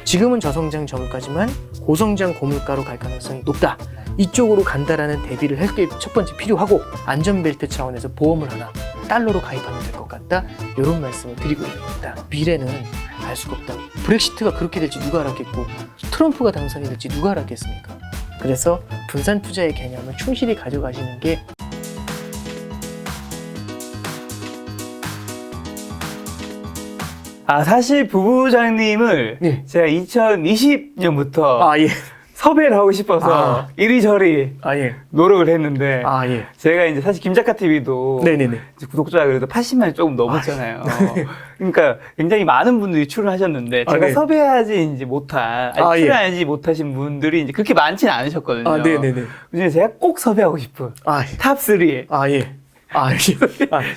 지금은 저성장 저물가지만 고성장 고물가로 갈 가능성이 높다. 이쪽으로 간다라는 대비를 할 게 첫 번째 필요하고, 안전벨트 차원에서 보험을 하나 달러로 가입하면 될 것 같다. 이런 말씀을 드리고 있습니다. 미래는 알 수가 없다. 브렉시트가 그렇게 될지 누가 알았겠고, 트럼프가 당선이 될지 누가 알았겠습니까? 그래서 분산 투자의 개념을 충실히 가져가시는 게 사실 부부장님을 네. 제가 2020년부터 예. 섭외를 하고 싶어서 이리저리 예. 노력을 했는데 예. 제가 이제 사실 김작가 TV도 네네네. 구독자가 그래도 80만이 조금 넘었잖아요. 그러니까 굉장히 많은 분들이 출연하셨는데 제가 네. 섭외하지 이제 못한, 예. 출연하지 못하신 분들이 이제 그렇게 많지는 않으셨거든요. 네네네. 그중에 제가 꼭 섭외하고 싶은 탑 3. 예.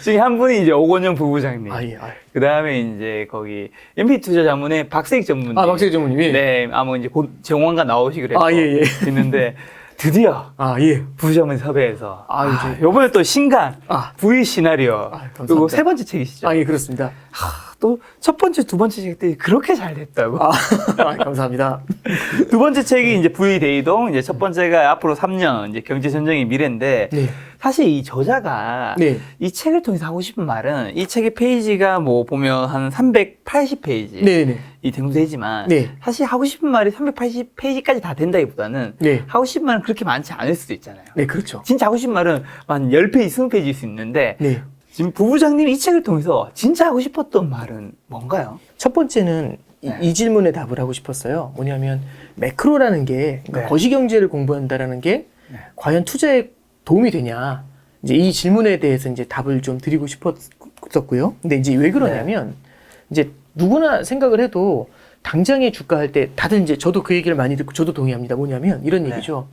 중에 한 분이 이제 오건영 부부장님. 예. 그 다음에 이제 거기 MP 투자 자문의 박세익 전문님. 박세익 전문님이? 네, 아마 이제 곧 정원가 나오시기로 했고. 예. 있는데 드디어 예. 부부자문 섭외해서. 이제 요번에 또 신간 V 시나리오. 감사합니다. 그리고 세 번째 책이시죠. 예, 그렇습니다. 또 첫 번째, 두 번째 책들이 그렇게 잘 됐다고. 감사합니다. 두 번째 책이 이제 V 대이동. 이제 첫 번째가 앞으로 3년 이제 경제 전쟁의 미래인데. 네. 사실 이 저자가 네. 이 책을 통해서 하고 싶은 말은 이 책의 페이지가 뭐 보면 한 380페이지 네네. 이 되지만 네. 사실 하고 싶은 말이 380페이지까지 다 된다기보다는 네. 하고 싶은 말은 그렇게 많지 않을 수도 있잖아요. 네, 그렇죠. 진짜 하고 싶은 말은 한 10페이지, 20페이지일 수 있는데 네. 지금 부부장님이 이 책을 통해서 진짜 하고 싶었던 말은 뭔가요? 첫 번째는 네. 이 질문에 답을 하고 싶었어요. 뭐냐면 매크로라는 게, 그러니까 네. 거시경제를 공부한다라는 게 네. 과연 투자에 도움이 되냐. 이제 이 질문에 대해서 이제 답을 좀 드리고 싶었었고요. 근데 이제 왜 그러냐면 이제 누구나 생각을 해도 당장의 주가 할 때 다들 이제 저도 그 얘기를 많이 듣고 저도 동의합니다. 뭐냐면 이런 네. 얘기죠.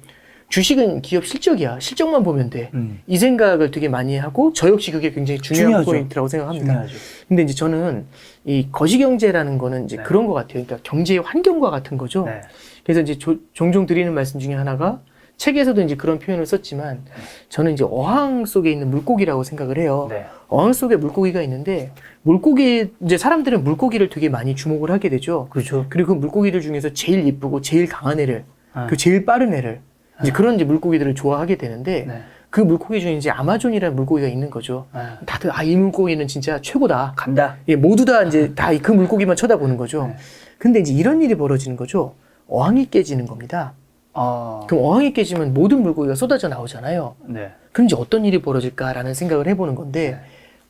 주식은 기업 실적이야. 실적만 보면 돼. 이 생각을 되게 많이 하고 저 역시 그게 굉장히 중요한 중요하죠. 포인트라고 생각합니다. 중요하죠. 근데 이제 저는 이 거시경제라는 거는 이제 네. 그런 것 같아요. 그러니까 경제의 환경과 같은 거죠. 네. 그래서 이제 종종 드리는 말씀 중에 하나가 책에서도 이제 그런 표현을 썼지만 저는 이제 어항 속에 있는 물고기라고 생각을 해요. 네. 어항 속에 물고기가 있는데 물고기 이제 사람들은 물고기를 되게 많이 주목을 하게 되죠. 그렇죠. 그리고 그 물고기들 중에서 제일 예쁘고 제일 강한 애를 그 제일 빠른 애를 이제 그런 이제 물고기들을 좋아하게 되는데 네. 그 물고기 중에 이제 아마존이라는 물고기가 있는 거죠. 다들 이 물고기는 진짜 최고다. 간다. 예, 모두 다 이제 다 그 물고기만 쳐다보는 거죠. 네. 근데 이제 이런 일이 벌어지는 거죠. 어항이 깨지는 겁니다. 그럼 어항이 깨지면 모든 물고기가 쏟아져 나오잖아요. 네. 그럼 이제 어떤 일이 벌어질까라는 생각을 해보는 건데,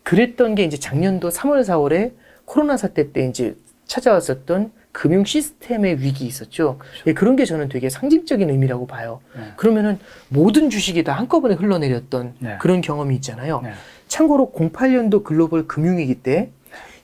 그랬던 게 이제 작년도 3월, 4월에 코로나 사태 때 이제 찾아왔었던 금융 시스템의 위기 있었죠. 그렇죠. 예, 그런 게 저는 되게 상징적인 의미라고 봐요. 네. 그러면은 모든 주식이 다 한꺼번에 흘러내렸던 네. 그런 경험이 있잖아요. 네. 참고로 08년도 글로벌 금융위기 때,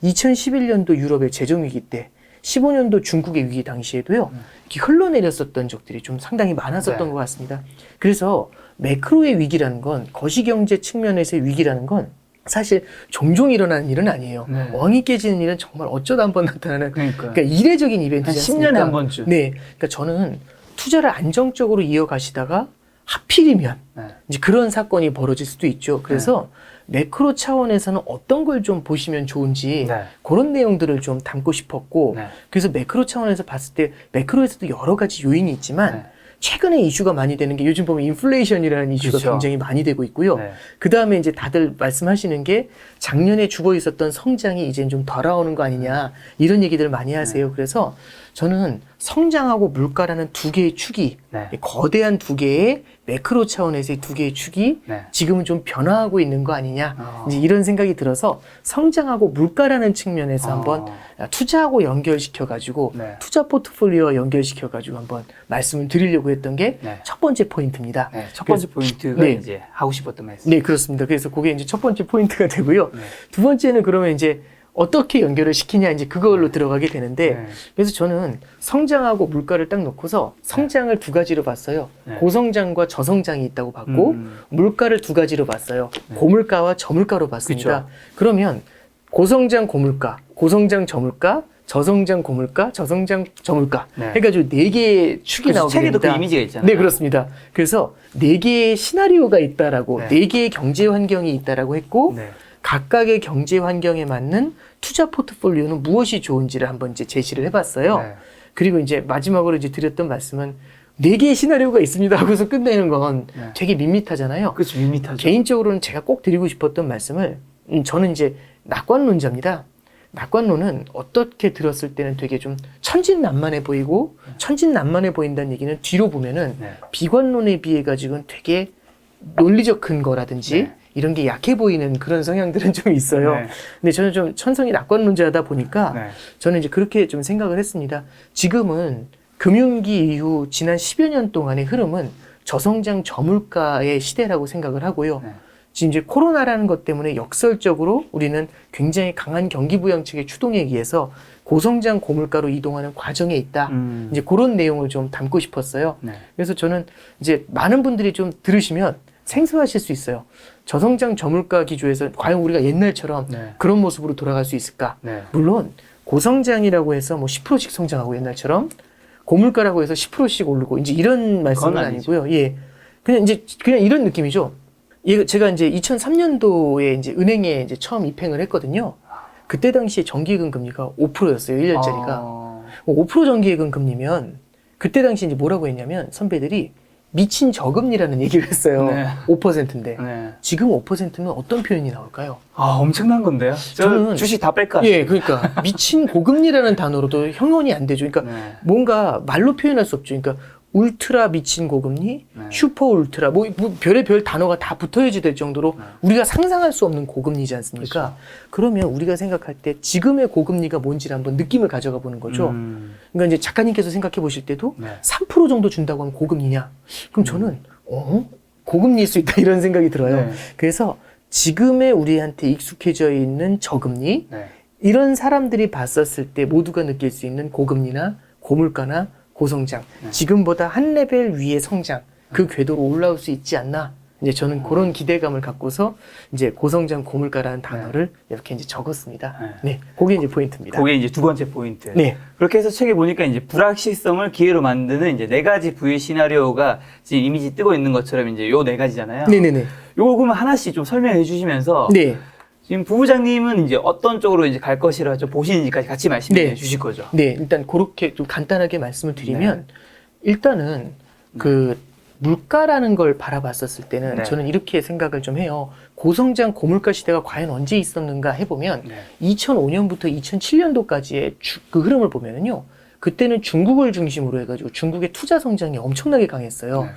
2011년도 유럽의 재정위기 때, 15년도 중국의 위기 당시에도요, 이렇게 흘러내렸었던 적들이 좀 상당히 많았었던 네. 것 같습니다. 그래서 매크로의 위기라는 건, 거시경제 측면에서의 위기라는 건 사실 종종 일어나는 일은 아니에요. 네. 어항이 깨지는 일은 정말 어쩌다 한 번 나타나는 그러니까 이례적인 한 이벤트지 10년에 않습니까? 한 번쯤. 네. 그러니까 저는 투자를 안정적으로 이어가시다가 하필이면 네. 이제 그런 사건이 벌어질 수도 있죠. 그래서 매크로 차원에서는 어떤 걸 좀 보시면 좋은지 네. 그런 내용들을 좀 담고 싶었고 네. 그래서 매크로 차원에서 봤을 때 매크로에서도 여러 가지 요인이 있지만 네. 최근에 이슈가 많이 되는 게 요즘 보면 인플레이션이라는 이슈가 그렇죠. 굉장히 많이 되고 있고요. 네. 그 다음에 이제 다들 말씀하시는 게 작년에 죽어 있었던 성장이 이제 좀 돌아오는 거 아니냐 이런 얘기들 많이 하세요. 그래서 저는 성장하고 물가라는 두 개의 축이 네. 거대한 두 개의 매크로 차원에서의 두 개의 축이 네. 지금은 좀 변화하고 있는 거 아니냐 이제 이런 생각이 들어서 성장하고 물가라는 측면에서 한번 투자하고 연결시켜가지고 네. 투자 포트폴리오와 연결시켜가지고 한번 말씀을 드리려고 했던 게 첫 네. 번째 포인트입니다. 네. 첫 번째 포인트가 네. 이제 하고 싶었던 말씀. 네, 그렇습니다. 그래서 그게 이제 첫 번째 포인트가 되고요. 네. 두 번째는 그러면 이제 어떻게 연결을 시키냐 이제 그걸로 들어가게 되는데 네. 그래서 저는 성장하고 물가를 딱 놓고서 성장을 두 가지로 봤어요. 네. 고성장과 저성장이 있다고 봤고 물가를 두 가지로 봤어요. 고물가와 저물가로 봤습니다. 그쵸. 그러면 고성장 고물가, 고성장 저물가, 저성장 고물가, 저성장 저물가 네. 해가지고 네 개의 축이 그래서 나오게 책에도 됩니다. 그 이미지가 있잖아요. 네, 그렇습니다. 그래서 네 개의 시나리오가 있다라고, 네. 네 개의 경제 환경이 있다라고 했고, 네. 각각의 경제 환경에 맞는 투자 포트폴리오는 무엇이 좋은지를 한번 이제 제시를 해봤어요. 네. 그리고 이제 마지막으로 이제 드렸던 말씀은 4개의 시나리오가 있습니다 하고서 끝내는 건 네. 되게 밋밋하잖아요. 그렇죠. 밋밋하죠. 개인적으로는 제가 꼭 드리고 싶었던 말씀을 저는 이제 낙관론자입니다. 낙관론은 어떻게 들었을 때는 되게 좀 천진난만해 보이고 천진난만해 보인다는 얘기는 뒤로 보면은 네. 비관론에 비해 가지고는 되게 논리적 근거라든지 네. 이런 게 약해 보이는 그런 성향들은 좀 있어요. 네. 근데 저는 좀 천성이 낙관론자다 보니까 네. 저는 이제 그렇게 좀 생각을 했습니다. 지금은 금융기 이후 지난 10여 년 동안의 흐름은 저성장 저물가의 시대라고 생각을 하고요. 네. 지금 이제 코로나라는 것 때문에 역설적으로 우리는 굉장히 강한 경기 부양책의 추동에 의해서 고성장 고물가로 이동하는 과정에 있다. 이제 그런 내용을 좀 담고 싶었어요. 네. 그래서 저는 이제 많은 분들이 좀 들으시면 생소하실 수 있어요. 저성장 저물가 기조에서 과연 우리가 옛날처럼 네. 그런 모습으로 돌아갈 수 있을까? 네. 물론 고성장이라고 해서 뭐 10%씩 성장하고 옛날처럼 고물가라고 해서 10%씩 오르고 이제 이런 말씀은 그건 아니죠. 아니고요. 예. 그냥 이런 느낌이죠. 제가 이제 2003년도에 이제 은행에 이제 처음 입행을 했거든요. 그때 당시에 정기예금 금리가 5%였어요. 1년짜리가. 5% 정기예금 금리면 그때 당시 이제 뭐라고 했냐면 선배들이 미친 저금리라는 얘기를 했어요. 네. 5%인데. 네. 지금 5%면 어떤 표현이 나올까요? 엄청난 건데요. 저는 주식 다 뺄까? 예, 그러니까 미친 고금리라는 단어로도 형용이 안 되죠. 그러니까 네. 뭔가 말로 표현할 수 없죠. 그러니까 울트라 미친 고금리, 네. 슈퍼 울트라, 뭐 별의별 단어가 다 붙어야지 될 정도로 네. 우리가 상상할 수 없는 고금리지 않습니까? 그렇죠. 그러면 우리가 생각할 때 지금의 고금리가 뭔지를 한번 느낌을 가져가 보는 거죠. 그러니까 이제 작가님께서 생각해 보실 때도 네. 3% 정도 준다고 하면 고금리냐? 그럼 저는 고금리일 수 있다 이런 생각이 들어요. 네. 그래서 지금의 우리한테 익숙해져 있는 저금리, 네. 이런 사람들이 봤었을 때 모두가 느낄 수 있는 고금리나 고물가나 고성장, 네. 지금보다 한 레벨 위의 성장, 그 궤도로 올라올 수 있지 않나? 이제 저는 그런 기대감을 갖고서 이제 고성장 고물가라는 단어를 이렇게 이제 적었습니다. 네, 그게 이제 포인트입니다. 그게 이제 두 번째 포인트. 네. 그렇게 해서 책에 보니까 이제 불확실성을 기회로 만드는 이제 4가지 부의 시나리오가 지금 이미지 뜨고 있는 것처럼 이제 요 4가지잖아요. 네네네. 요거 그러면 하나씩 좀 설명해 주시면서 네. 지금 부부장님은 이제 어떤 쪽으로 이제 갈 것이라 좀 보시는지까지 같이 말씀해 네. 주실 거죠. 네, 일단 그렇게 좀 간단하게 말씀을 드리면 일단은 그 물가라는 걸 바라봤었을 때는 네. 저는 이렇게 생각을 좀 해요. 고성장 고물가 시대가 과연 언제 있었는가 해보면 네. 2005년부터 2007년도까지의 그 흐름을 보면은요. 그때는 중국을 중심으로 해가지고 중국의 투자 성장이 엄청나게 강했어요. 네.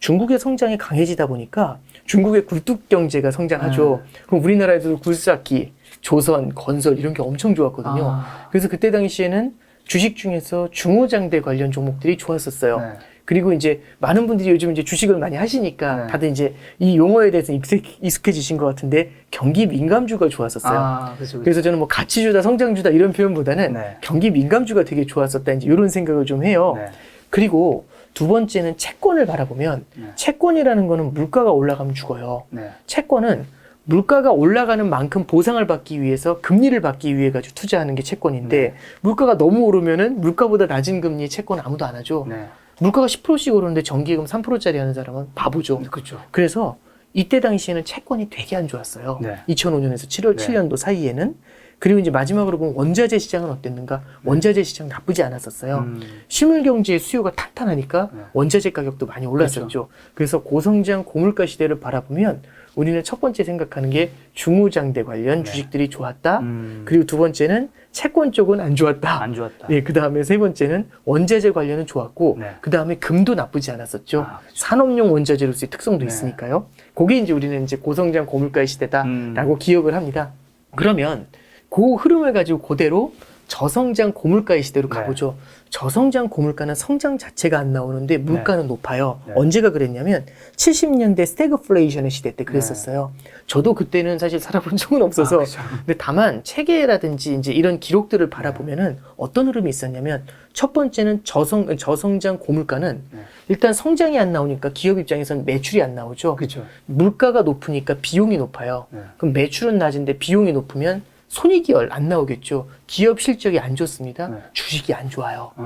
중국의 성장이 강해지다 보니까 중국의 굴뚝 경제가 성장하죠. 그럼 우리나라에도 굴삭기, 조선, 건설 이런 게 엄청 좋았거든요. 그래서 그때 당시에는 주식 중에서 중후장대 관련 종목들이 좋았었어요. 네. 그리고 이제 많은 분들이 요즘 이제 주식을 많이 하시니까 네. 다들 이제 이 용어에 대해서 익숙해지신 것 같은데 경기 민감주가 좋았었어요. 그렇죠. 그래서 저는 뭐 가치주다, 성장주다 이런 표현보다는 네. 경기 민감주가 되게 좋았었다 이제 이런 생각을 좀 해요. 네. 그리고 두 번째는 채권을 바라보면 네. 채권이라는 거는 물가가 올라가면 죽어요. 네. 채권은 물가가 올라가는 만큼 보상을 받기 위해서 금리를 받기 위해 가지고 투자하는 게 채권인데 네. 물가가 너무 오르면은 물가보다 낮은 금리 채권 아무도 안 하죠. 네. 물가가 10%씩 오르는데 정기예금 3%짜리 하는 사람은 바보죠. 그렇죠. 그래서 이때 당시에는 채권이 되게 안 좋았어요. 네. 2005년에서 7년도 사이에는. 그리고 이제 마지막으로 보면 원자재 시장은 어땠는가? 원자재 시장 나쁘지 않았었어요. 실물 경제의 수요가 탄탄하니까 네. 원자재 가격도 많이 올랐었죠. 그래서 고성장 고물가 시대를 바라보면 우리는 첫 번째 생각하는 게 중후장대 관련 네. 주식들이 좋았다. 그리고 두 번째는 채권 쪽은 안 좋았다. 안 좋았다. 네, 그 다음에 세 번째는 원자재 관련은 좋았고, 네. 그 다음에 금도 나쁘지 않았었죠. 그렇죠. 산업용 원자재로서의 특성도 네. 있으니까요. 그게 이제 우리는 이제 고성장 고물가의 시대다라고 기억을 합니다. 그러면 그 흐름을 가지고 그대로 저성장 고물가의 시대로 네. 가보죠. 저성장 고물가는 성장 자체가 안 나오는데 물가는 높아요. 네. 언제가 그랬냐면 70년대 스태그플레이션의 시대 때 그랬었어요. 저도 그때는 사실 살아본 적은 없어서 그렇죠. 근데 다만 체계라든지 이제 이런 기록들을 바라보면은 어떤 흐름이 있었냐면 첫 번째는 저성장 고물가는 일단 성장이 안 나오니까 기업 입장에서는 매출이 안 나오죠. 그렇죠. 물가가 높으니까 비용이 높아요. 네. 그럼 매출은 낮은데 비용이 높으면 손익이 안 나오겠죠. 기업 실적이 안 좋습니다. 네. 주식이 안 좋아요. 네.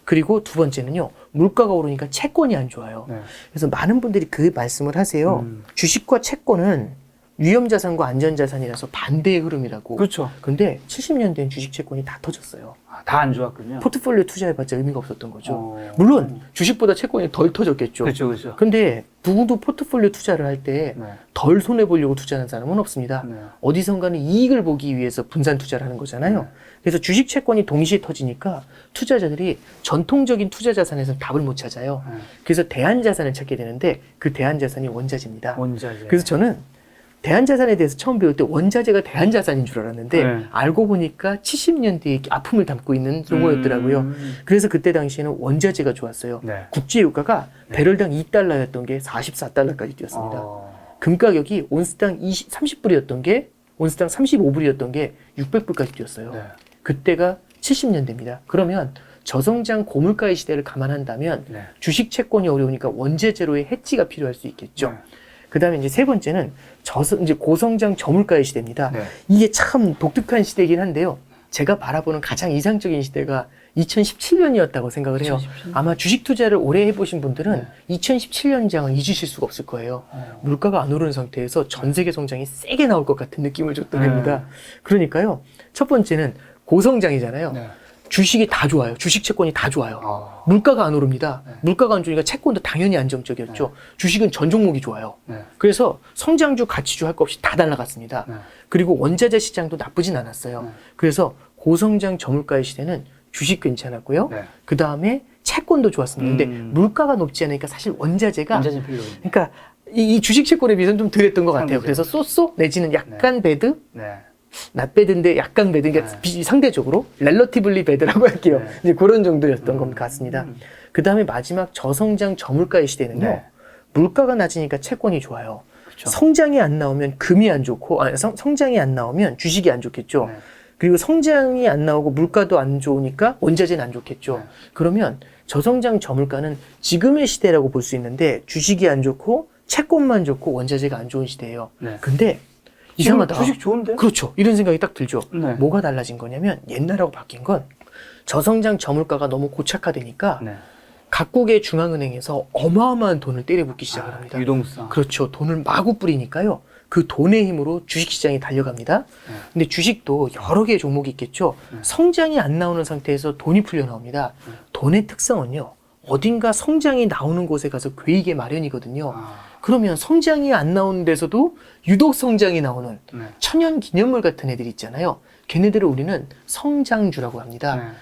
그리고 두 번째는요. 물가가 오르니까 채권이 안 좋아요. 네. 그래서 많은 분들이 그 말씀을 하세요. 주식과 채권은 위험자산과 안전자산이라서 반대의 흐름이라고. 그렇죠. 근데 70년대엔 주식 채권이 다 터졌어요. 다 안 좋았군요. 포트폴리오 투자해봤자 의미가 없었던 거죠. 물론 물론 주식보다 채권이 덜 터졌겠죠. 그렇죠, 그렇죠. 근데 누구도 포트폴리오 투자를 할 때 덜 손해보려고 투자하는 사람은 없습니다. 네. 어디선가는 이익을 보기 위해서 분산 투자를 하는 거잖아요. 그래서 주식 채권이 동시에 터지니까 투자자들이 전통적인 투자 자산에서는 답을 못 찾아요. 그래서 대안자산을 찾게 되는데 그 대안자산이 원자재입니다. 원자재. 그래서 저는 대안자산에 대해서 처음 배울 때 원자재가 대안자산인 줄 알았는데 네. 알고 보니까 70년대의 아픔을 담고 있는 용어였더라고요. 그래서 그때 당시에는 원자재가 좋았어요. 네. 국제유가가 배럴당 2달러였던 게 44달러까지 뛰었습니다. 금 가격이 온스당 30불이었던 게 온스당 35불이었던 게 600불까지 뛰었어요. 네. 그때가 70년대입니다. 그러면 저성장 고물가의 시대를 감안한다면 네. 주식 채권이 어려우니까 원재재로의 해지가 필요할 수 있겠죠. 네. 그 다음에 이제 세 번째는 이제 고성장 저물가의 시대입니다. 네. 이게 참 독특한 시대이긴 한데요. 제가 바라보는 가장 이상적인 시대가 2017년이었다고 생각을 해요. 2017년? 아마 주식 투자를 오래 해보신 분들은 네. 2017년장을 잊으실 수가 없을 거예요. 물가가 안 오르는 상태에서 전 세계 성장이 세게 나올 것 같은 느낌을 줬던 겁니다. 그러니까요. 첫 번째는 고성장이잖아요. 네. 주식이 다 좋아요. 주식 채권이 다 좋아요. 물가가 안 오릅니다. 물가가 안 좋으니까 채권도 당연히 안정적이었죠. 주식은 전 종목이 좋아요. 그래서 성장주, 가치주 할 거 없이 다 날아갔습니다. 그리고 원자재 시장도 나쁘진 않았어요. 그래서 고성장 저물가의 시대는 주식 괜찮았고요. 그 다음에 채권도 좋았습니다. 근데 물가가 높지 않으니까 사실 원자재가 원자재 필요. 그러니까 이 주식 채권에 비해서는 좀 덜했던 것 같아요. 상대적으로. 그래서 쏘쏘 내지는 약간 배드, 네. 낫배드인데 약간 배드, 그러니까 상대적으로 렐러티블리 배드라고 할게요. 네. 이제 그런 정도였던 것 같습니다. 그 다음에 마지막 저성장 저물가의 시대는요. 네. 물가가 낮으니까 채권이 좋아요. 그렇죠. 성장이 안 나오면 금이 안 좋고, 성장이 안 나오면 주식이 안 좋겠죠. 네. 그리고 성장이 안 나오고 물가도 안 좋으니까 원자재는 안 좋겠죠. 네. 그러면 저성장 저물가는 지금의 시대라고 볼 수 있는데 주식이 안 좋고 채권만 좋고 원자재가 안 좋은 시대예요. 네. 근데 이상하다. 주식 좋은데? 그렇죠. 이런 생각이 딱 들죠. 네. 뭐가 달라진 거냐면 옛날하고 바뀐 건 저성장 저물가가 너무 고착화되니까 네. 각국의 중앙은행에서 어마어마한 돈을 때려붓기 시작을 합니다. 유동성. 그렇죠. 돈을 마구 뿌리니까요. 그 돈의 힘으로 주식시장이 달려갑니다. 근데 주식도 여러 개의 종목이 있겠죠. 성장이 안 나오는 상태에서 돈이 풀려 나옵니다. 돈의 특성은요. 어딘가 성장이 나오는 곳에 가서 괴이게 마련이거든요. 그러면 성장이 안 나오는 데서도 유독 성장이 나오는 천연 기념물 같은 애들이 있잖아요. 걔네들을 우리는 성장주라고 합니다.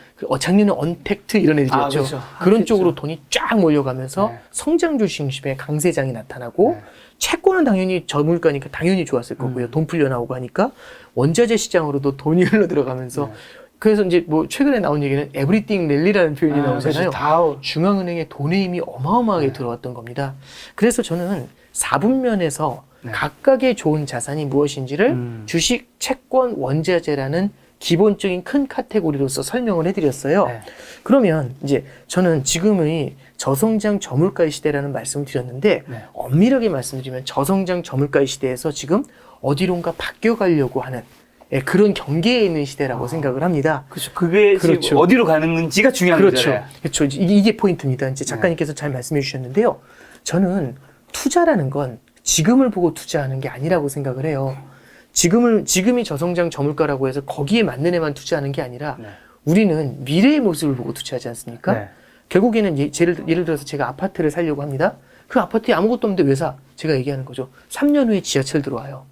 작년에 언택트 이런 애들이었죠. 그렇죠. 그런 쪽으로 돈이 쫙 몰려가면서 성장주 중심의 강세장이 나타나고 채권은 당연히 저물가니까 당연히 좋았을 거고요. 돈 풀려 나오고 하니까 원자재 시장으로도 돈이 흘러 들어가면서 그래서 이제 뭐 최근에 나온 얘기는 에브리띵 랠리라는 표현이 나오잖아요. 중앙은행의 돈의 힘이 어마어마하게 들어왔던 겁니다. 그래서 저는 4분면에서 각각의 좋은 자산이 무엇인지를 주식, 채권, 원자재라는 기본적인 큰 카테고리로서 설명을 해드렸어요. 그러면 이제 저는 지금의 저성장 저물가의 시대라는 말씀을 드렸는데 엄밀하게 말씀드리면 저성장 저물가의 시대에서 지금 어디론가 바뀌어가려고 하는 그런 경계에 있는 시대라고 생각을 합니다. 그렇죠. 그게 그렇죠. 지금 어디로 가는지가 중요한 그렇죠. 거잖아요. 그렇죠. 이게 포인트입니다. 이제 작가님께서 잘 말씀해 주셨는데요. 저는 투자라는 건 지금을 보고 투자하는 게 아니라고 생각을 해요. 지금이 저성장 저물가라고 해서 거기에 맞는 애만 투자하는 게 아니라 우리는 미래의 모습을 보고 투자하지 않습니까? 결국에는 예를 들어서 제가 아파트를 사려고 합니다. 그 아파트에 아무것도 없는데 왜 사? 제가 얘기하는 거죠. 3년 후에 지하철 들어와요.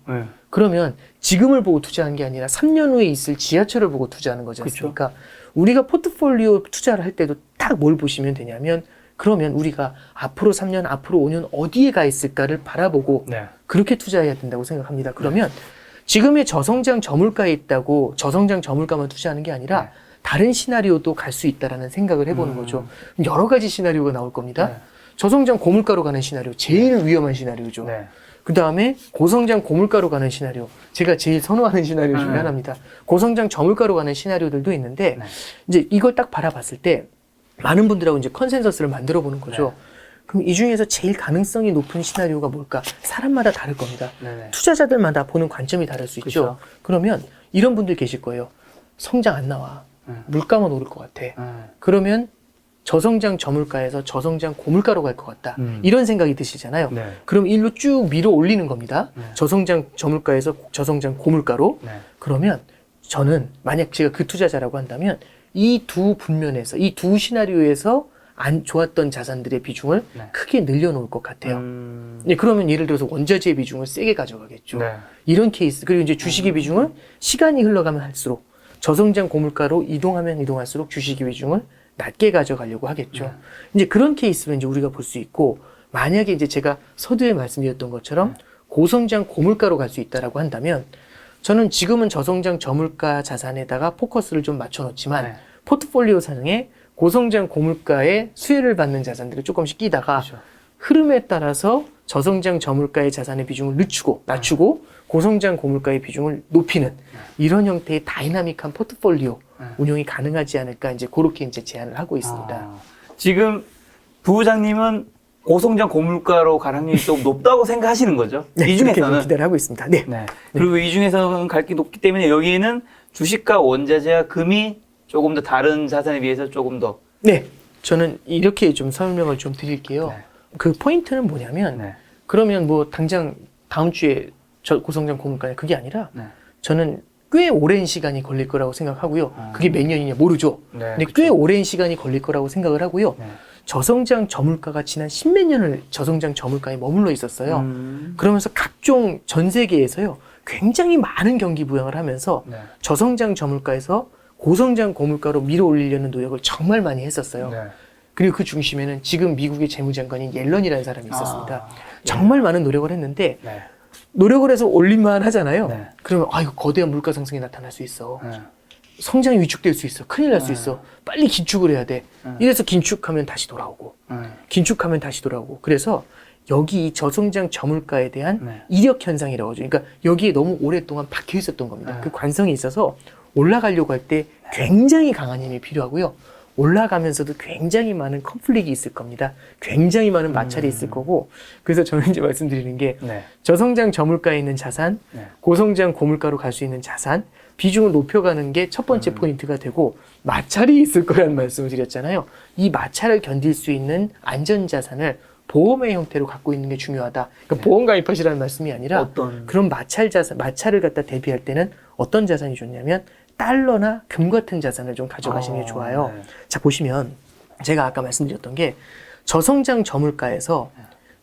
그러면 지금을 보고 투자하는 게 아니라 3년 후에 있을 지하철을 보고 투자하는 거지 않습니까? 우리가 포트폴리오 투자를 할 때도 딱 뭘 보시면 되냐면 그러면 우리가 앞으로 3년, 앞으로 5년 어디에 가 있을까를 바라보고 그렇게 투자해야 된다고 생각합니다. 그러면 지금의 저성장 저물가에 있다고 저성장 저물가만 투자하는 게 아니라 다른 시나리오도 갈 수 있다라는 생각을 해보는 거죠. 여러 가지 시나리오가 나올 겁니다. 저성장 고물가로 가는 시나리오, 제일 위험한 시나리오죠. 그 다음에 고성장 고물가로 가는 시나리오, 제가 제일 선호하는 시나리오 중에 하나입니다. 고성장 저물가로 가는 시나리오들도 있는데 이제 이걸 딱 바라봤을 때 많은 분들하고 이제 컨센서스를 만들어 보는 거죠. 그럼 이 중에서 제일 가능성이 높은 시나리오가 뭘까? 사람마다 다를 겁니다. 투자자들마다 보는 관점이 다를 수 있죠. 그러면 이런 분들 계실 거예요. 성장 안 나와. 물가만 오를 것 같아. 그러면 저성장 저물가에서 저성장 고물가로 갈 것 같다. 이런 생각이 드시잖아요. 네. 그럼 일로 쭉 밀어 올리는 겁니다. 네. 저성장 저물가에서 저성장 고물가로. 네. 그러면 저는 만약 제가 그 투자자라고 한다면 이 두 분면에서 이 두 시나리오에서 안 좋았던 자산들의 비중을 네. 크게 늘려놓을 것 같아요. 네, 그러면 예를 들어서 원자재의 비중을 세게 가져가겠죠. 네. 이런 케이스. 그리고 이제 주식의 비중을 시간이 흘러가면 할수록 저성장 고물가로 이동하면 이동할수록 주식의 비중을 낮게 가져가려고 하겠죠. 이제 그런 케이스로 이제 우리가 볼 수 있고, 만약에 이제 제가 서두에 말씀드렸던 것처럼 고성장 고물가로 갈 수 있다라고 한다면, 저는 지금은 저성장 저물가 자산에다가 포커스를 좀 맞춰놓지만 네. 포트폴리오 상에 고성장 고물가의 수혜를 받는 자산들을 조금씩 끼다가 그렇죠. 흐름에 따라서 저성장 저물가의 자산의 비중을 낮추고 고성장 고물가의 비중을 높이는 이런 형태의 다이나믹한 포트폴리오 운용이 가능하지 않을까, 이제 그렇게 이제 제안을 하고 있습니다. 지금 부부장님은 고성장 고물가로 갈 확률이 좀 높다고 생각하시는 거죠? 네, 이 그렇게 중에서는 기대를 하고 있습니다. 네. 네. 그리고 이 중에서는 갈 게 높기 때문에 여기에는 주식과 원자재와 금이 조금 더 다른 자산에 비해서 조금 더. 네. 저는 이렇게 좀 설명을 좀 드릴게요. 네. 그 포인트는 뭐냐면, 네. 그러면 뭐 당장 다음 주에 저 고성장 고물가냐, 그게 아니라 네. 저는 꽤 오랜 시간이 걸릴 거라고 생각하고요. 그게 몇 년이냐 모르죠. 네, 근데 꽤 오랜 시간이 걸릴 거라고 생각을 하고요. 네. 저성장 저물가가 지난 10몇 년을 저성장 저물가에 머물러 있었어요. 그러면서 각종 전 세계에서요, 굉장히 많은 경기 부양을 하면서 네. 저성장 저물가에서 고성장 고물가로 밀어 올리려는 노력을 정말 많이 했었어요. 네. 그리고 그 중심에는 지금 미국의 재무장관인 옐런이라는 사람이 있었습니다. 아, 정말 많은 노력을 했는데, 네. 노력을 해서 올릴만 하잖아요. 네. 그러면 이거 거대한 물가 상승이 나타날 수 있어. 네. 성장이 위축될 수 있어. 큰일 날 수 있어. 빨리 긴축을 해야 돼. 이래서 긴축하면 다시 돌아오고, 긴축하면 다시 돌아오고. 그래서 여기 이 저성장 저물가에 대한 네. 이력 현상이라고 하죠. 그러니까 여기에 너무 오랫동안 박혀 있었던 겁니다. 네. 그 관성이 있어서 올라가려고 할 때 굉장히 강한 힘이 필요하고요. 올라가면서도 굉장히 많은 컨플릭이 있을 겁니다. 굉장히 많은 마찰이 있을 거고. 그래서 저는 이제 말씀드리는 게, 네. 저성장 저물가에 있는 자산, 네. 고성장 고물가로 갈 수 있는 자산, 비중을 높여가는 게 첫 번째 포인트가 되고, 마찰이 있을 거라는 말씀을 드렸잖아요. 이 마찰을 견딜 수 있는 안전자산을 보험의 형태로 갖고 있는 게 중요하다. 그러니까 보험 가입하시라는 말씀이 아니라, 어떤? 그런 마찰을 갖다 대비할 때는 어떤 자산이 좋냐면 달러나 금 같은 자산을 좀 가져가시는 게 좋아요. 네. 자, 보시면 제가 아까 말씀드렸던 게, 저성장 저물가에서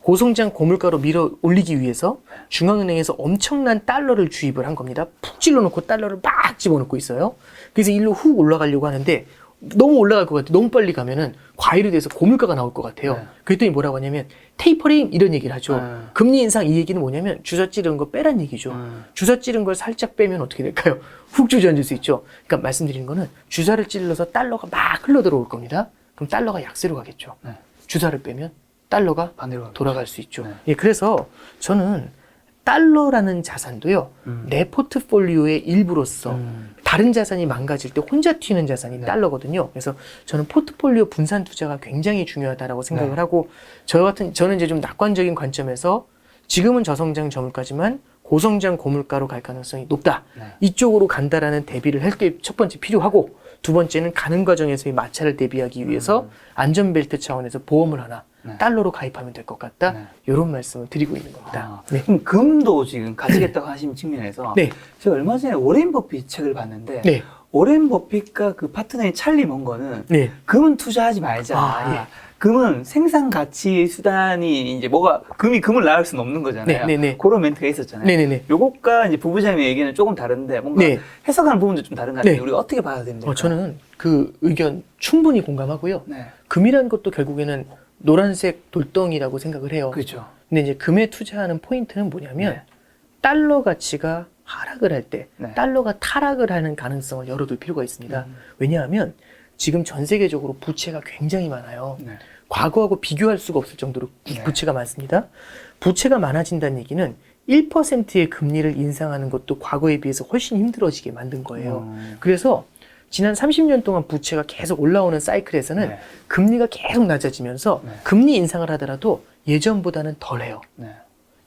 고성장 고물가로 밀어 올리기 위해서 중앙은행에서 엄청난 달러를 주입을 한 겁니다. 푹 찔러놓고 달러를 막 집어넣고 있어요. 그래서 일로 훅 올라가려고 하는데 너무 올라갈 것 같아요. 너무 빨리 가면은 과열이 돼서 고물가가 나올 것 같아요. 네. 그랬더니 뭐라고 하냐면 테이퍼링, 이런 얘기를 하죠. 네. 금리 인상, 이 얘기는 뭐냐면 주사 찌르는 거 빼란 얘기죠. 주사 찌른 걸 살짝 빼면 어떻게 될까요? 훅 주저앉을 수 있죠. 그러니까 말씀드리는 거는 주사를 찔러서 달러가 막 흘러 들어올 겁니다. 그럼 달러가 약세로 가겠죠. 네. 주사를 빼면 달러가 반대로 가겠죠. 돌아갈 수 있죠. 네. 예, 그래서 저는 달러라는 자산도요, 내 포트폴리오의 일부로서 다른 자산이 망가질 때 혼자 튀는 자산이 네. 달러거든요. 그래서 저는 포트폴리오 분산 투자가 굉장히 중요하다라고 생각을 네. 하고, 저는 이제 좀 낙관적인 관점에서 지금은 저성장 저물가지만 고성장 고물가로 갈 가능성이 높다. 네. 이쪽으로 간다라는 대비를 할 게 첫 번째 필요하고, 두 번째는 가는 과정에서의 마찰을 대비하기 위해서 안전벨트 차원에서 보험을 하나 네. 달러로 가입하면 될 것 같다. 네. 이런 말씀을 드리고 있는 겁니다. 네. 그럼 금도 지금 가지겠다고 하시는 측면에서 네. 제가 얼마 전에 오렌 버핏 책을 봤는데 네. 오렌 버핏과 그 파트너인 찰리 먼거는 네. 금은 투자하지 말자. 아, 예. 금은 생산 가치 수단이 이제 금이 금을 낳을 수는 없는 거잖아요. 네, 네, 네. 그런 멘트가 있었잖아요. 네, 네, 네. 요것과 이제 부부장님의 얘기는 조금 다른데 뭔가 네. 해석하는 부분도 좀 다른 것 같아요. 네. 우리가 어떻게 봐야 됩니까? 저는 그 의견 충분히 공감하고요. 네. 금이라는 것도 결국에는 노란색 돌덩이라고 생각을 해요. 그렇죠. 근데 이제 금에 투자하는 포인트는 뭐냐면, 네. 달러 가치가 하락을 할 때 네. 달러가 타락을 하는 가능성을 열어둘 필요가 있습니다. 왜냐하면 지금 전 세계적으로 부채가 굉장히 많아요. 네. 과거하고 비교할 수가 없을 정도로 네. 부채가 많습니다. 부채가 많아진다는 얘기는 1%의 금리를 인상하는 것도 과거에 비해서 훨씬 힘들어지게 만든 거예요. 그래서 지난 30년 동안 부채가 계속 올라오는 사이클에서는 네. 금리가 계속 낮아지면서 네. 금리 인상을 하더라도 예전보다는 덜해요. 네.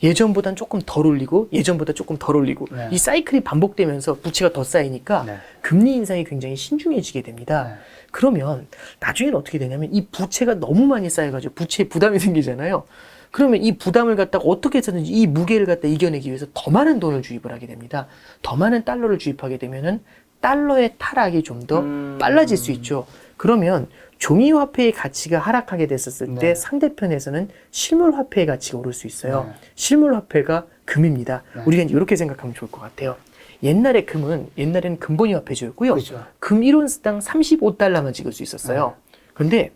예전보단 조금 덜 올리고 예전보다 조금 덜 올리고 네. 이 사이클이 반복되면서 부채가 더 쌓이니까 네. 금리 인상이 굉장히 신중해지게 됩니다. 네. 그러면 나중에는 어떻게 되냐면 이 부채가 너무 많이 쌓여가지고 부채에 부담이 생기잖아요. 그러면 이 부담을 갖다가 어떻게 해서든지 이 무게를 갖다 이겨내기 위해서 더 많은 돈을 주입을 하게 됩니다. 더 많은 달러를 주입하게 되면은 달러의 타락이 좀 더 빨라질 수 있죠. 그러면 종이 화폐의 가치가 하락하게 됐었을 때 네. 상대편에서는 실물 화폐의 가치가 오를 수 있어요. 네. 실물 화폐가 금입니다. 네. 우리가 이렇게 생각하면 좋을 것 같아요. 옛날에는 금본위 화폐제였고요. 그렇죠. 금 1온스당 35달러만 찍을 수 있었어요. 근데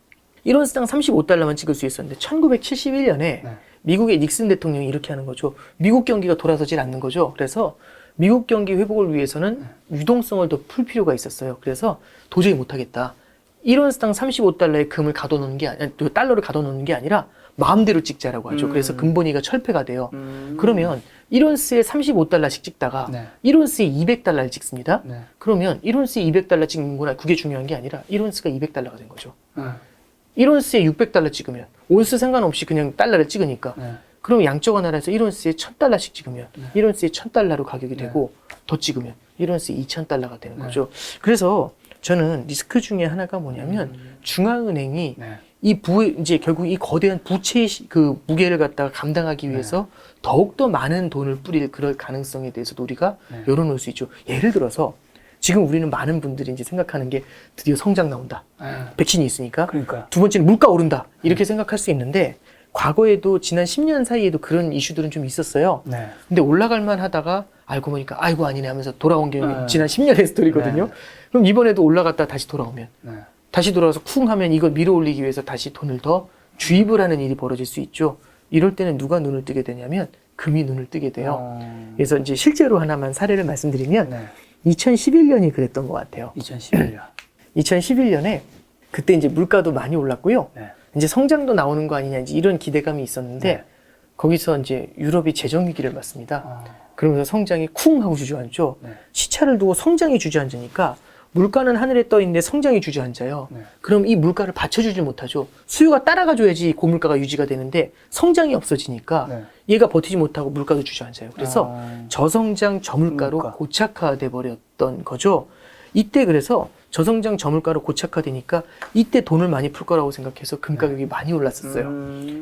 1온스당 35달러만 찍을 수 있었는데 1971년에 네. 미국의 닉슨 대통령이 이렇게 하는 거죠. 미국 경기가 돌아서질 않는 거죠. 그래서 미국 경기 회복을 위해서는 유동성을 더 풀 필요가 있었어요. 그래서 도저히 못하겠다. 1온스당 35달러의 금을 가둬놓는 게 아니, 달러를 가둬놓는 게 아니라 마음대로 찍자라고 하죠. 그래서 금본위가 철폐가 돼요. 그러면 1온스에 35달러씩 찍다가 네. 1온스에 200달러를 찍습니다. 네. 그러면 1온스에 200달러 찍는 거나 그게 중요한 게 아니라 1온스가 200달러가 된 거죠. 네. 1온스에 600달러 찍으면 온스 상관없이 그냥 달러를 찍으니까 네. 그럼 양쪽 하나라서 1온스에 1000달러씩 찍으면 네. 1온스에 1000달러로 가격이 되고 더 찍으면 1온스에 2000달러가 되는 거죠. 그래서 저는 리스크 중에 하나가 뭐냐면 중앙은행이 네. 이제 결국 이 거대한 부채의 그 무게를 갖다가 감당하기 위해서 더욱더 많은 돈을 뿌릴 그럴 가능성에 대해서도 우리가 네. 열어놓을 수 있죠. 예를 들어서 지금 우리는 많은 분들이 이제 생각하는 게 드디어 성장 나온다. 네. 백신이 있으니까. 그러니까. 두 번째는 물가 오른다. 이렇게 생각할 수 있는데 과거에도 지난 10년 사이에도 그런 이슈들은 좀 있었어요. 네. 근데 올라갈만 하다가 알고 보니까 아이고 아니네 하면서 돌아온 게 네. 지난 10년의 스토리거든요. 네. 그럼 이번에도 올라갔다 다시 돌아오면 네. 다시 돌아와서 쿵 하면 이걸 밀어 올리기 위해서 다시 돈을 더 주입을 하는 일이 벌어질 수 있죠. 이럴 때는 누가 눈을 뜨게 되냐면 금이 눈을 뜨게 돼요. 그래서 이제 실제로 하나만 사례를 말씀드리면 네. 2011년이 그랬던 것 같아요. 2011년. 2011년에 그때 이제 물가도 많이 올랐고요. 네. 이제 성장도 나오는 거 아니냐 이제 이런 기대감이 있었는데 네. 거기서 이제 유럽이 재정 위기를 맞습니다. 어. 그러면서 성장이 쿵 하고 주저앉죠. 네. 시차를 두고 성장이 주저앉으니까 물가는 하늘에 떠 있는데 성장이 주저앉아요. 네. 그럼 이 물가를 받쳐주질 못하죠. 수요가 따라가줘야지 고물가가 유지가 되는데 성장이 없어지니까 네. 얘가 버티지 못하고 물가도 주저앉아요. 그래서 저성장 저물가로 물가. 고착화돼 버렸던 거죠. 이때 그래서 저성장 저물가로 고착화되니까 이때 돈을 많이 풀 거라고 생각해서 금 가격이 많이 올랐었어요.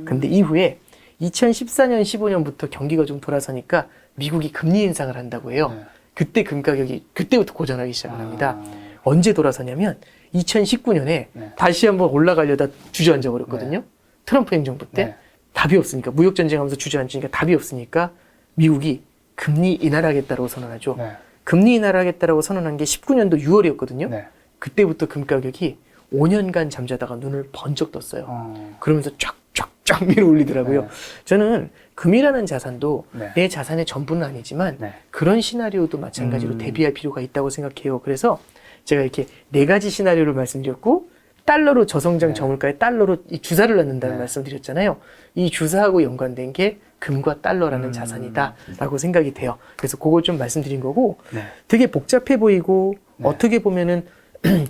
근데 이후에 2014년, 15년부터 경기가 좀 돌아서니까 미국이 금리 인상을 한다고 해요. 네. 그때 금 가격이 그때부터 고전하기 시작을 합니다. 아. 언제 돌아서냐면 2019년에 네. 다시 한번 올라가려다 주저앉아 버렸거든요. 트럼프 행정부 때 네. 답이 없으니까 무역 전쟁하면서 주저앉으니까 답이 없으니까 미국이 금리 인하하겠다고 선언하죠. 네. 금리 인하하겠다고 선언한 게 19년도 6월이었거든요. 네. 그때부터 금 가격이 5년간 잠자다가 눈을 번쩍 떴어요. 그러면서 쫙쫙쫙 밀어 올리더라고요. 네. 저는 금이라는 자산도 네. 내 자산의 전부는 아니지만 네. 그런 시나리오도 마찬가지로 대비할 필요가 있다고 생각해요. 그래서 제가 이렇게 네 가지 시나리오를 말씀드렸고 달러로 저성장 네. 저물가에 달러로 이 주사를 넣는다는 네. 말씀드렸잖아요. 이 주사하고 연관된 게 금과 달러라는 자산이다라고 생각이 돼요. 그래서 그걸 좀 말씀드린 거고 네. 되게 복잡해 보이고 네. 어떻게 보면은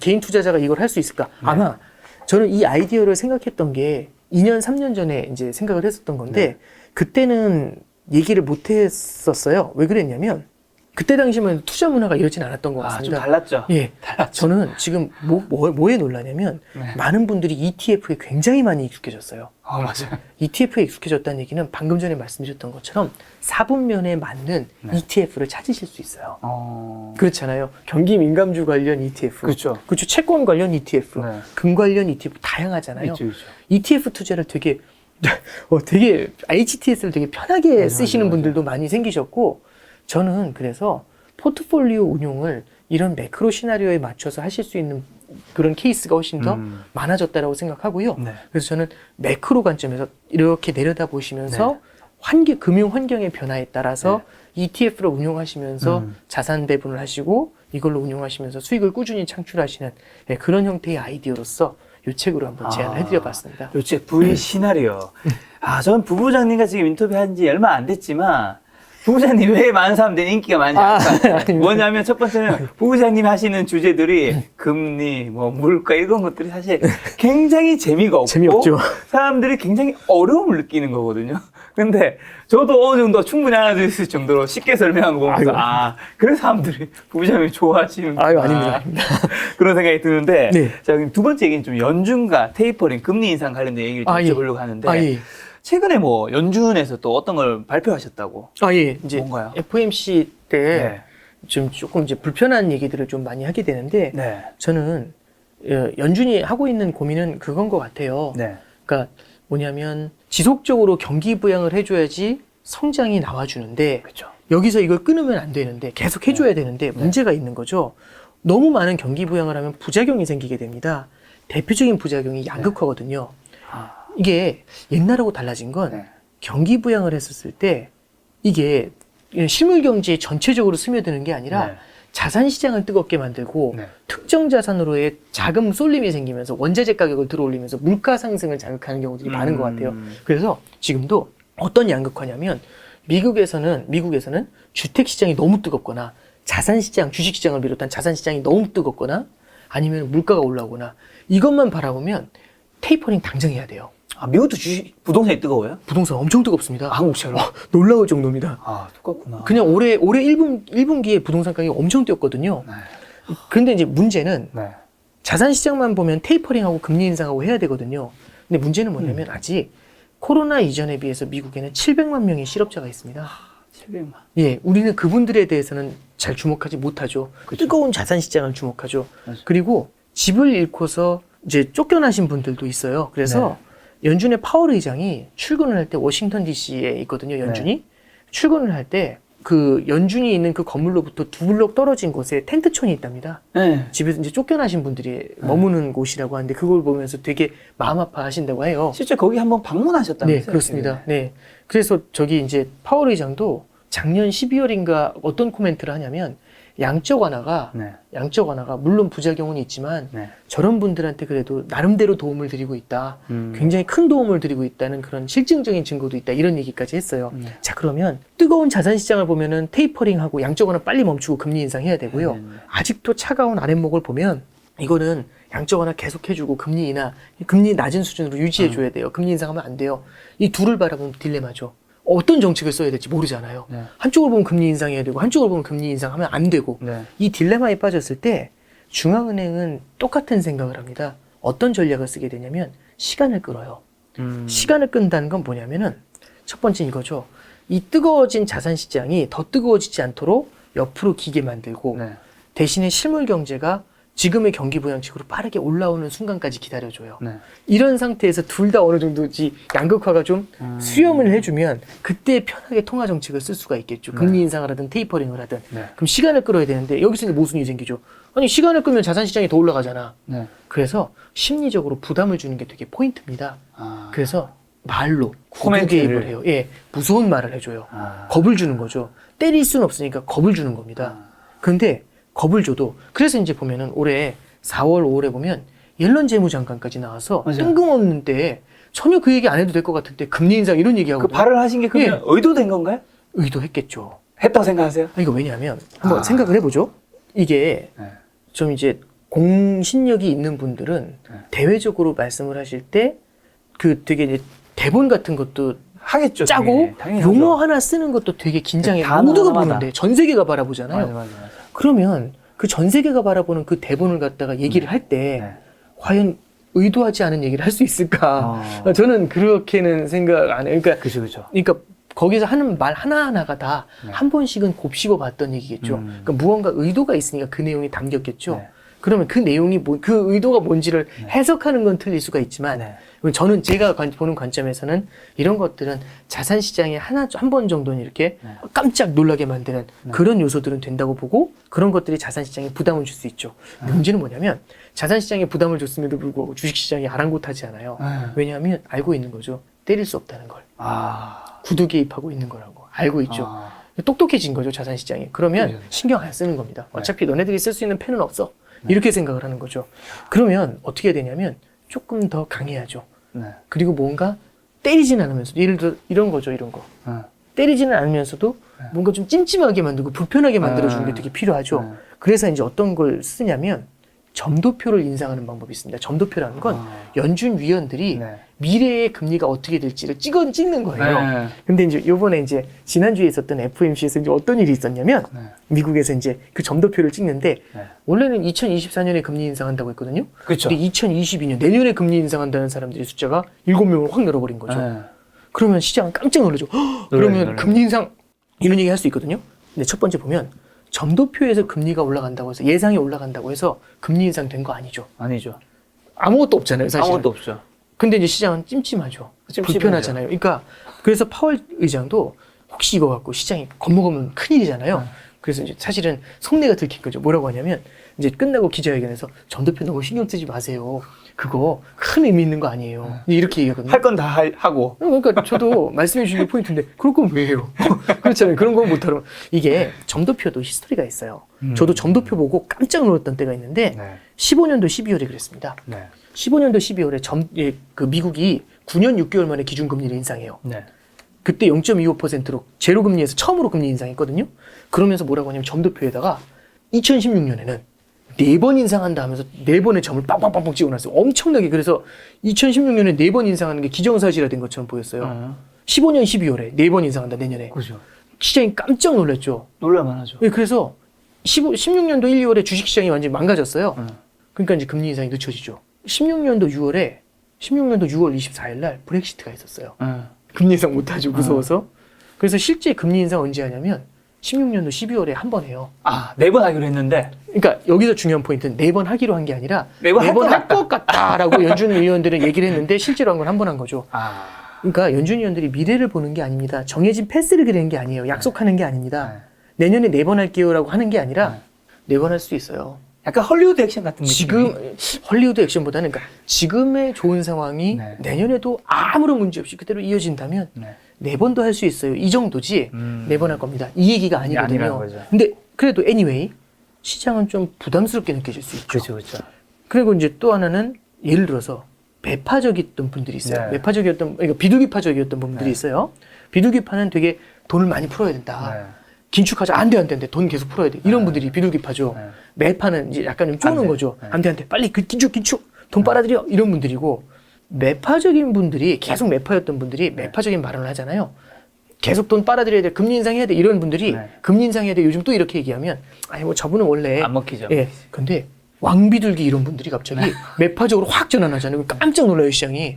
개인 투자자가 이걸 할 수 있을까? 아마 저는 이 아이디어를 생각했던 게 2년, 3년 전에 이제 생각을 했었던 건데 네. 그때는 얘기를 못 했었어요. 왜 그랬냐면 그때 당시면 투자 문화가 이러진 않았던 것 아, 좀 같습니다. 달랐죠. 예. 달랐죠. 저는 지금 뭐에 놀라냐면 네. 많은 분들이 ETF에 굉장히 많이 익숙해졌어요. 맞아요. ETF에 익숙해졌다는 얘기는 방금 전에 말씀드렸던 것처럼 사분면에 맞는 네. ETF를 찾으실 수 있어요. 그렇잖아요. 경기 민감주 관련 ETF, 그렇죠. 그렇죠. 채권 관련 ETF, 네. 금 관련 ETF 다양하잖아요. 있죠, 있죠. ETF 투자를 되게 되게 HTS를 되게 편하게 맞아요, 쓰시는 맞아요. 분들도 많이 생기셨고 저는 그래서 포트폴리오 운용을 이런 매크로 시나리오에 맞춰서 하실 수 있는 그런 케이스가 훨씬 더 많아졌다라고 생각하고요. 네. 그래서 저는 매크로 관점에서 이렇게 내려다 보시면서 금융 환경의 변화에 따라서 ETF를 운용하시면서 자산 배분을 하시고 이걸로 운용하시면서 수익을 꾸준히 창출하시는 그런 형태의 아이디어로서 이 책으로 한번 제안을 해드려봤습니다. 요새 V 시나리오. 저는 부부장님과 지금 인터뷰한 지 얼마 안 됐지만 부부장님 왜 많은 사람들이 인기가 많지 않을까? 뭐냐면 첫 번째는 부부장님 하시는 주제들이 금리, 뭐 물가 이런 것들이 사실 굉장히 재미가 없고 재미없죠. 사람들이 굉장히 어려움을 느끼는 거거든요. 근데 저도 어느 정도 충분히 알아들 수 있을 정도로 쉽게 설명한 거 보면서 그래서 사람들이 부부장님이 좋아하시는구나. 아닙니다. 그런 생각이 드는데 네. 자, 그럼 두 번째 얘기는 좀 연준과 테이퍼링, 금리 인상 관련된 얘기를 좀 여쭤보려고 하는데 예. 최근에 뭐 연준에서 또 어떤 걸 발표하셨다고? 예. 이제 뭔가요? FOMC 때 조금 이제 불편한 얘기들을 좀 많이 하게 되는데 네. 저는 연준이 하고 있는 고민은 그건 것 같아요. 네. 그러니까 뭐냐면 지속적으로 경기 부양을 해줘야지 성장이 나와주는데 그렇죠. 여기서 이걸 끊으면 안 되는데 계속 해줘야 되는데 문제가 있는 거죠. 너무 많은 경기 부양을 하면 부작용이 생기게 됩니다. 대표적인 부작용이 양극화거든요. 이게 옛날하고 달라진 건 경기 부양을 했었을 때 이게 실물 경제에 전체적으로 스며드는 게 아니라 자산 시장을 뜨겁게 만들고 특정 자산으로의 자금 쏠림이 생기면서 원자재 가격을 들어올리면서 물가 상승을 자극하는 경우들이 많은 것 같아요. 그래서 지금도 어떤 양극화냐면 미국에서는 주택 시장이 너무 뜨겁거나 자산 시장, 주식 시장을 비롯한 자산 시장이 너무 뜨겁거나 아니면 물가가 올라오거나 이것만 바라보면 테이퍼링 당장 해야 돼요. 미국도 부동산이 뜨거워요? 부동산 엄청 뜨겁습니다. 한국처럼? 놀라울 정도입니다. 똑같구나. 그냥 올해 1분기에 부동산 가격이 엄청 뛰었거든요. 근데 이제 문제는 자산 시장만 보면 테이퍼링하고 금리 인상하고 해야 되거든요. 근데 문제는 뭐냐면 아직 코로나 이전에 비해서 미국에는 700만 명의 실업자가 있습니다. 700만. 예, 우리는 그분들에 대해서는 잘 주목하지 못하죠. 그렇죠. 뜨거운 자산 시장을 주목하죠. 맞아요. 그리고 집을 잃고서 이제 쫓겨나신 분들도 있어요. 그래서 연준의 파월 의장이 출근을 할 때 워싱턴 DC에 있거든요. 연준이 출근을 할 때 그 연준이 있는 그 건물로부터 2블록 떨어진 곳에 텐트촌이 있답니다. 집에서 이제 쫓겨나신 분들이 머무는 곳이라고 하는데 그걸 보면서 되게 마음 아파하신다고 해요. 실제 거기 한번 방문하셨다면서요? 네, 그렇습니다. 네. 그래서 저기 이제 파월 의장도 작년 12월인가 어떤 코멘트를 하냐면 양적 완화가 물론 부작용은 있지만 저런 분들한테 그래도 나름대로 도움을 드리고 있다. 굉장히 큰 도움을 드리고 있다는 그런 실증적인 증거도 있다. 이런 얘기까지 했어요. 자, 그러면 뜨거운 자산 시장을 보면은 테이퍼링하고 양적 완화 빨리 멈추고 금리 인상해야 되고요. 아직도 차가운 아랫목을 보면 이거는 양적 완화 계속해주고 금리 낮은 수준으로 유지해줘야 돼요. 금리 인상하면 안 돼요. 이 둘을 바라보면 딜레마죠. 어떤 정책을 써야 될지 모르잖아요. 한쪽을 보면 금리 인상해야 되고 한쪽을 보면 금리 인상하면 안 되고 이 딜레마에 빠졌을 때 중앙은행은 똑같은 생각을 합니다. 어떤 전략을 쓰게 되냐면 시간을 끌어요. 시간을 끈다는 건 뭐냐면은 첫 번째 이거죠. 이 뜨거워진 자산 시장이 더 뜨거워지지 않도록 옆으로 기게 만들고 대신에 실물 경제가 지금의 경기 부양책으로 빠르게 올라오는 순간까지 기다려줘요. 이런 상태에서 둘 다 어느 정도지 양극화가 좀 수렴을 해주면 그때 편하게 통화 정책을 쓸 수가 있겠죠. 금리 인상을 하든 테이퍼링을 하든. 그럼 시간을 끌어야 되는데 여기서 이제 모순이 생기죠. 아니 시간을 끌면 자산 시장이 더 올라가잖아. 그래서 심리적으로 부담을 주는 게 되게 포인트입니다. 그래서 말로 구두 개입을 해요. 예, 무서운 말을 해줘요. 겁을 주는 거죠. 때릴 수는 없으니까 겁을 주는 겁니다. 근데 겁을 줘도 그래서 이제 보면은 올해 4월, 5월에 보면 옐런 재무장관까지 나와서 뜬금없는 때 전혀 그 얘기 안 해도 될 것 같은데 금리 인상 이런 얘기하고 그 발언을 하신 게 그러면 의도된 건가요? 의도했겠죠. 했다고 생각하세요? 이거 왜냐하면 한번 생각을 해보죠. 이게 좀 이제 공신력이 있는 분들은 대외적으로 말씀을 하실 때 그 되게 이제 대본 같은 것도 하겠죠. 짜고 용어 하나 쓰는 것도 되게 긴장해요. 모두가 보는데 전 세계가 바라보잖아요. 맞아. 그러면 그 전 세계가 바라보는 그 대본을 갖다가 얘기를 할 때 과연 의도하지 않은 얘기를 할 수 있을까? 저는 그렇게는 생각 안 해요. 그러니까, 그러니까 거기서 하는 말 하나하나가 다 한 번씩은 곱씹어 봤던 얘기겠죠. 그러니까 무언가 의도가 있으니까 그 내용이 담겼겠죠. 그러면 그 내용이 그 의도가 뭔지를 해석하는 건 틀릴 수가 있지만 저는 제가 보는 관점에서는 이런 것들은 자산 시장에 한 번 정도는 이렇게 깜짝 놀라게 만드는 그런 요소들은 된다고 보고 그런 것들이 자산 시장에 부담을 줄 수 있죠. 문제는 뭐냐면 자산 시장에 부담을 줬음에도 불구하고 주식 시장이 아랑곳하지 않아요. 왜냐하면 알고 있는 거죠. 때릴 수 없다는 걸. 구두 개입하고 있는 거라고 알고 있죠. 똑똑해진 거죠, 자산 시장이. 그러면 신경 안 쓰는 겁니다. 어차피 너네들이 쓸 수 있는 펜은 없어. 이렇게 생각을 하는 거죠. 그러면 어떻게 해야 되냐면 조금 더 강해야죠. 그리고 뭔가 때리진 않으면서도 예를 들어 이런 거죠, 이런 거. 때리지는 않으면서도 뭔가 좀 찜찜하게 만들고 불편하게 만들어주는 게 네. 되게 필요하죠. 네. 그래서 이제 어떤 걸 쓰냐면 점도표를 인상하는 방법이 있습니다. 점도표라는 건 연준 위원들이 네. 미래의 금리가 어떻게 될지를 찍는 거예요. 네. 근데 이제 요번에 이제 지난주에 있었던 FOMC에서 이제 어떤 일이 있었냐면 네. 미국에서 이제 그 점도표를 찍는데 네. 원래는 2024년에 금리 인상한다고 했거든요. 그렇죠. 근데 2022년 내년에 금리 인상한다는 사람들의 숫자가 7명을 확 늘어버린 거죠. 네. 그러면 시장은 깜짝 놀라죠. 헉! 그러면 금리 인상 이런 얘기 할 수 있거든요. 근데 첫 번째 보면 점도표에서 금리가 올라간다고 해서 예상이 올라간다고 해서 금리 인상 된 거 아니죠. 아니죠. 아무것도 없잖아요, 사실. 아무것도 없죠. 근데 이제 시장은 찜찜하죠. 찜찜하죠. 불편하잖아요. 그러니까 그래서 파월 의장도 혹시 이거 갖고 시장이 겁먹으면 큰일이잖아요. 그래서 이제 사실은 속내가 들킨 거죠. 뭐라고 하냐면 이제 끝나고 기자회견에서 점도표 너무 신경 쓰지 마세요. 그거 큰 의미 있는 거 아니에요. 이렇게 얘기하거든요. 할 건 다 하고. 그러니까 저도 말씀해 주신 게 포인트인데 그럴 거면 왜 해요? 그렇잖아요. 그런 거 못하러. 이게 점도표도 히스토리가 있어요. 저도 점도표 보고 깜짝 놀랐던 때가 있는데 네. 15년도 12월에 그랬습니다. 네. 15년도 12월에 그 미국이 9년 6개월 만에 기준금리를 인상해요. 네. 그때 0.25%로 제로금리에서 처음으로 금리 인상했거든요. 그러면서 뭐라고 하냐면 점도표에다가 2016년에는 4번 인상한다 하면서 4번의 점을 빵빵빵빵 찍어놨어요. 엄청나게. 그래서 2016년에 4번 인상하는 게 기정사실화된 것처럼 보였어요. 15년 12월에 4번 인상한다, 내년에. 그렇죠. 시장이 깜짝 놀랐죠. 놀랄만하죠. 예, 그래서 16년도 1, 2월에 주식시장이 완전히 망가졌어요. 그러니까 이제 금리 인상이 늦춰지죠. 16년도 6월 24일 날 브렉시트가 있었어요. 금리 인상 못하죠, 무서워서. 그래서 실제 금리 인상 언제 하냐면 16년도 12월에 한 번 해요. 아, 4번 하기로 했는데. 그러니까 여기서 중요한 포인트는 4번 하기로 한 게 아니라 4번 할 것 같다라고 연준 위원들은 얘기를 했는데 실제로 한 건 한 번 한 거죠. 아. 그러니까 연준 위원들이 미래를 보는 게 아닙니다. 정해진 패스를 그리는 게 아니에요. 약속하는 게 아닙니다. 내년에 4번 할게요라고 하는 게 아니라 4번 할 수도 있어요. 약간 헐리우드 액션 같은 느낌. 지금 헐리우드 액션보다는 그러니까 지금의 좋은 상황이 네. 내년에도 아무런 문제 없이 그대로 이어진다면 네. 4번도 할 수 있어요. 이 정도지 4번 할 겁니다. 이 얘기가 아니라는 아니거든요. 거죠. 근데 그래도 anyway 시장은 좀 부담스럽게 느껴질 수 있죠. 그렇죠, 그렇죠. 그리고 이제 또 하나는 예를 들어서 매파적이었던 분들이 있어요. 네. 매파적이었던, 그러니까 비둘기파적이었던 분들이 네. 있어요. 비둘기파는 되게 돈을 많이 풀어야 된다. 네. 긴축하자. 안 돼. 돈 계속 풀어야 돼. 이런 네. 분들이 비둘기파죠. 네. 매파는 이제 약간 좀 안 쪼는 돼. 거죠. 네. 안 돼. 빨리 긴축. 돈 빨아들여. 이런 분들이고, 매파적인 분들이, 계속 매파였던 분들이 매파적인 발언을 하잖아요. 계속 돈 빨아들여야 돼. 금리 인상해야 돼. 이런 분들이 네. 금리 인상해야 돼. 요즘 또 이렇게 얘기하면, 아니, 뭐 저분은 원래. 안 먹히죠. 예. 근데 왕비둘기 이런 분들이 갑자기 매파적으로 확 전환하잖아요. 깜짝 놀라요, 시장이.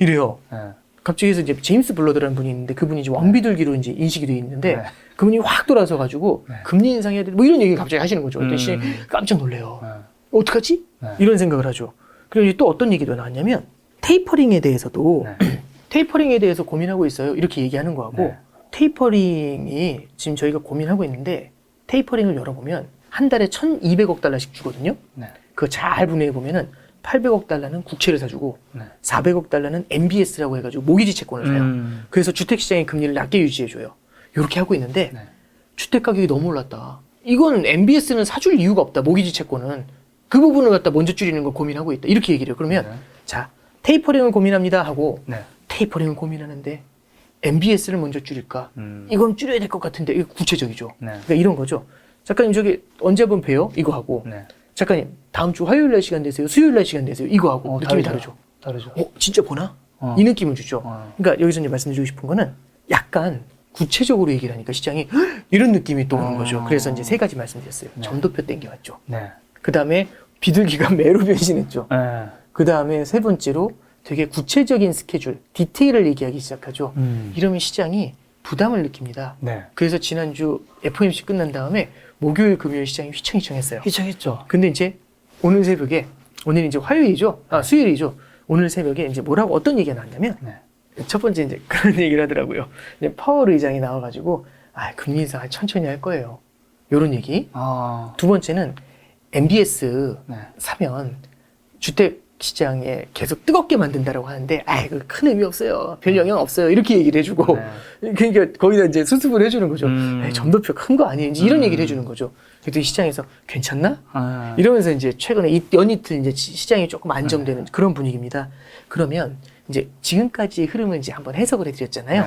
이래요. 네. 갑자기 해서 이제 제임스 블러드라는 분이 있는데 그분이 이제 왕비둘기로 이제 인식이 되어 있는데 네. 그분이 확 돌아서 가지고 네. 금리 인상해야 돼. 뭐 이런 얘기 갑자기 하시는 거죠. 그때 시장이 깜짝 놀래요. 네. 어떡하지? 네. 이런 생각을 하죠. 그리고 이제 또 어떤 얘기도 나왔냐면 테이퍼링에 대해서도 네. 테이퍼링에 대해서 고민하고 있어요. 이렇게 얘기하는 거하고 네. 테이퍼링이 지금 저희가 고민하고 있는데 테이퍼링을 열어보면 한 달에 1,200억 달러씩 주거든요. 네. 그거 잘 분해해 보면은 800억 달러는 국채를 사주고 네. 400억 달러는 MBS라고 해가지고 모기지 채권을 사요. 그래서 주택시장의 금리를 낮게 유지해줘요. 이렇게 하고 있는데 네. 주택 가격이 너무 올랐다. 이건 MBS는 사줄 이유가 없다. 모기지 채권은. 그 부분을 갖다 먼저 줄이는 걸 고민하고 있다. 이렇게 얘기를 해요. 그러면 네. 자 테이퍼링을 고민합니다 하고 네. 테이퍼링을 고민하는데 MBS를 먼저 줄일까? 이건 줄여야 될 것 같은데 이거 구체적이죠. 네. 그러니까 이런 거죠. 작가님 저기 언제 한번 봬요? 이거 하고 네. 작가님 다음 주 화요일 날 시간 되세요? 수요일 날 시간 되세요? 이거 하고 느낌이 다르죠. 다르죠. 진짜 보나? 이 느낌을 주죠. 그러니까 여기서 이제 말씀드리고 싶은 거는 약간 구체적으로 얘기를 하니까 시장이 이런 느낌이 또 오는 거죠. 그래서 이제 3가지 말씀드렸어요. 네. 점도표 땡겨왔죠. 네. 그 다음에 비둘기가 매로 변신했죠. 네. 그 다음에 3번째로 되게 구체적인 스케줄, 디테일을 얘기하기 시작하죠. 이러면 시장이 부담을 느낍니다. 네. 그래서 지난주 FOMC 끝난 다음에 목요일, 금요일 시장이 휘청휘청했어요. 휘청했죠. 근데 이제 오늘 새벽에, 오늘 이제 화요일이죠. 수요일이죠. 오늘 새벽에 이제 뭐라고 어떤 얘기가 나왔냐면 네. 첫 번째 이제 그런 얘기를 하더라고요. 이제 파월 의장이 나와가지고 금리 인상 천천히 할 거예요. 요런 얘기. 두 번째는 MBS 네. 사면 주택 시장에 계속 뜨겁게 만든다라고 하는데 그 큰 의미 없어요. 별 영향 없어요. 이렇게 얘기를 해주고 그러니까 거기다 이제 수습을 해주는 거죠. 점도표 큰 거 아니에요. 이런 얘기를 해주는 거죠. 그래도 시장에서 괜찮나? 이러면서 이제 최근에 연이틀 이제 시장이 조금 안정되는 그런 분위기입니다. 그러면 이제 지금까지 흐름을 이제 한번 해석을 해드렸잖아요.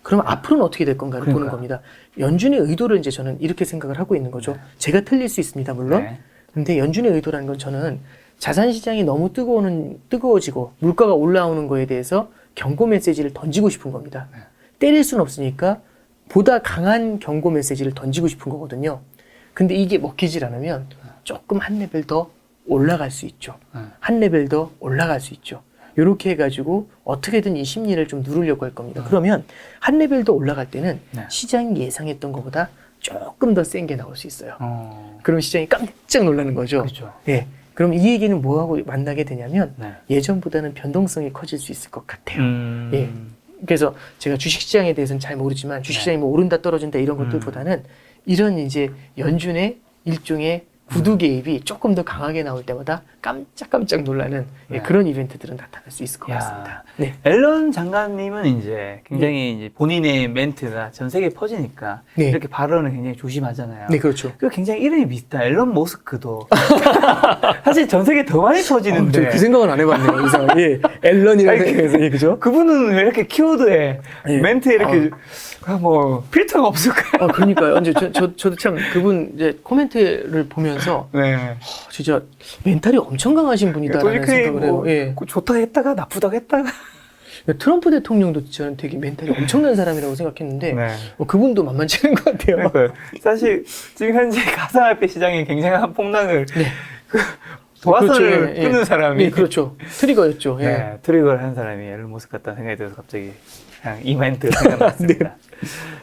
그럼 앞으로는 어떻게 될 건가를 보는 그러니까. 겁니다. 연준의 의도를 이제 저는 이렇게 생각을 하고 있는 거죠. 네. 제가 틀릴 수 있습니다, 물론. 네. 근데 연준의 의도라는 건 저는 자산 시장이 너무 뜨거워지고 물가가 올라오는 거에 대해서 경고 메시지를 던지고 싶은 겁니다. 네. 때릴 수는 없으니까 보다 강한 경고 메시지를 던지고 싶은 거거든요. 근데 이게 먹히질 않으면 조금 한 레벨 더 올라갈 수 있죠. 한 레벨 더 올라갈 수 있죠. 이렇게 해가지고 어떻게든 이 심리를 좀 누르려고 할 겁니다. 그러면 한 레벨 더 올라갈 때는 네. 시장이 예상했던 것보다 조금 더 센 게 나올 수 있어요. 그럼 시장이 깜짝 놀라는 거죠. 그렇죠. 예. 그럼 이 얘기는 뭐하고 만나게 되냐면 네. 예전보다는 변동성이 커질 수 있을 것 같아요. 음. 예. 그래서 제가 주식시장에 대해서는 잘 모르지만 주식시장이 뭐 오른다 떨어진다 이런 것들보다는 이런 이제 연준의 일종의 구두 개입이 조금 더 강하게 나올 때마다 깜짝깜짝 놀라는 예, 네. 그런 이벤트들은 나타날 수 있을 것 야. 같습니다. 네. 앨런 장관님은 이제 굉장히 이제 본인의 멘트가 전 세계에 퍼지니까 네. 이렇게 발언을 굉장히 조심하잖아요. 네, 그렇죠. 그 굉장히 이름이 비슷한 앨런 머스크도 사실 전 세계에 더 많이 퍼지는데 그 생각은 안 해봤네요. 이상. 예. 앨런이라는 아니, 생각해서 예, 그죠? 그분은 왜 이렇게 키워드에 예. 멘트에 이렇게 뭐 필터가 없을까요? 그러니까요. 이제 저도 참 그분 이제 코멘트를 보면서 네. 진짜 멘탈이 엄청 강하신 분이다라는 생각을 해요. 예. 좋다고 했다가 나쁘다고 했다가 트럼프 대통령도 저는 되게 멘탈이 엄청난 사람이라고 생각했는데 네. 그분도 만만치 않은 것 같아요. 그러니까 사실 지금 현재 가상화폐 시장에 굉장한 폭락을 네. 도화선을 그렇죠. 끄는 예. 사람이 네, 그렇죠. 트리거였죠. 예. 네, 트리거를 한 사람이 앨런 머스크 같다는 생각이 들어서 갑자기 그냥 이 멘트가 생각났습니다.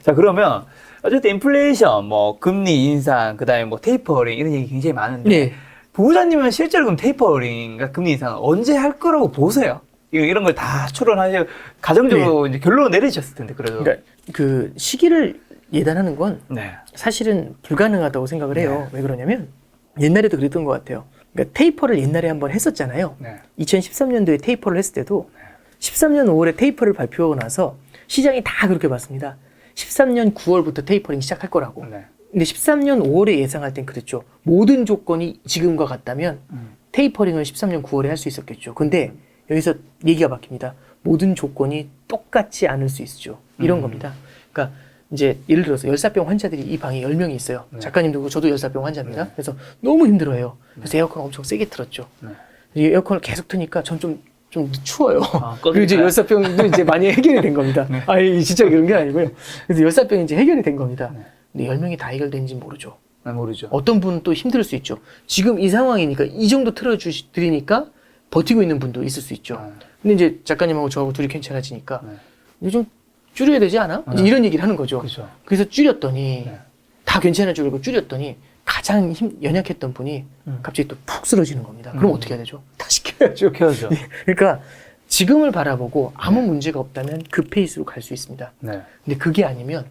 자, 그러면 어쨌든 인플레이션, 뭐 금리 인상, 그다음에 뭐 테이퍼링 이런 얘기 굉장히 많은데 네. 부부장님은 실제로 그럼 테이퍼링과 금리 인상 언제 할 거라고 보세요? 이런 걸 다 추론하시고 가정적으로 이제 결론을 내리셨을 텐데 그래도. 그러니까 그 시기를 예단하는 건 네. 사실은 불가능하다고 생각을 해요. 왜 그러냐면 옛날에도 그랬던 것 같아요. 그러니까 테이퍼를 옛날에 한번 했었잖아요. 네. 2013년도에 테이퍼를 했을 때도 13년 5월에 테이퍼를 발표하고 나서 시장이 다 그렇게 봤습니다. 13년 9월부터 테이퍼링 시작할 거라고. 네. 근데 13년 5월에 예상할 땐 그랬죠. 모든 조건이 지금과 같다면 테이퍼링을 13년 9월에 할 수 있었겠죠. 근데 여기서 얘기가 바뀝니다. 모든 조건이 똑같지 않을 수 있죠. 이런 겁니다. 그러니까 이제 예를 들어서 열사병 환자들이 이 방에 10명이 있어요. 네. 작가님도 그렇고 저도 열사병 환자입니다. 네. 그래서 너무 힘들어해요. 그래서 에어컨 엄청 세게 틀었죠. 네. 이 에어컨을 계속 트니까 전 좀 추워요. 그리고 이제 꺼질까요? 열사병도 이제 많이 해결이 된 겁니다. 네. 진짜 그런 게 아니고요. 그래서 열사병이 이제 해결이 된 겁니다. 네. 근데 10명이 다 해결된지 모르죠. 네, 모르죠. 어떤 분은 또 힘들 수 있죠. 지금 이 상황이니까 이 정도 틀어드리니까 버티고 있는 분도 있을 수 있죠. 네. 근데 이제 작가님하고 저하고 둘이 괜찮아지니까 네. 이제 좀 줄여야 되지 않아? 이제 이런 얘기를 하는 거죠. 그렇죠. 그래서 줄였더니 네. 다 괜찮아지고 그러고 줄였더니 가장 연약했던 분이 갑자기 또 푹 쓰러지는 겁니다. 그럼 어떻게 해야 되죠? 다시 켜야죠. 켜야죠. 그러니까 지금을 바라보고 아무 문제가 없다면 그 페이스로 갈 수 있습니다. 네. 근데 그게 아니면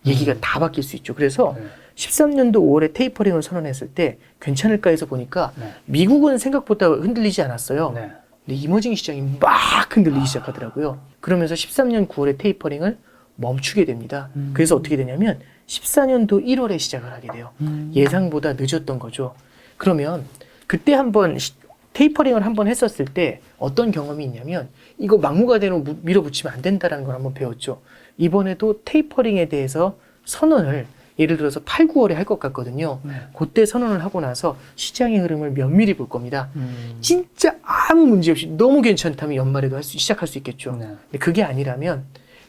얘기가 다 바뀔 수 있죠. 그래서 네. 13년도 5월에 테이퍼링을 선언했을 때 괜찮을까 해서 보니까 네. 미국은 생각보다 흔들리지 않았어요. 네. 근데 이머징 시장이 막 흔들리기 시작하더라고요. 그러면서 13년 9월에 테이퍼링을 멈추게 됩니다. 그래서 어떻게 되냐면 14년도 1월에 시작을 하게 돼요. 예상보다 늦었던 거죠. 그러면 그때 한번 테이퍼링을 한번 했었을 때 어떤 경험이 있냐면 이거 막무가내로 밀어붙이면 안 된다는 걸 한번 배웠죠. 이번에도 테이퍼링에 대해서 선언을 예를 들어서 8, 9월에 할 것 같거든요. 네. 그때 선언을 하고 나서 시장의 흐름을 면밀히 볼 겁니다. 진짜 아무 문제 없이 너무 괜찮다면 연말에도 시작할 수 있겠죠. 네. 근데 그게 아니라면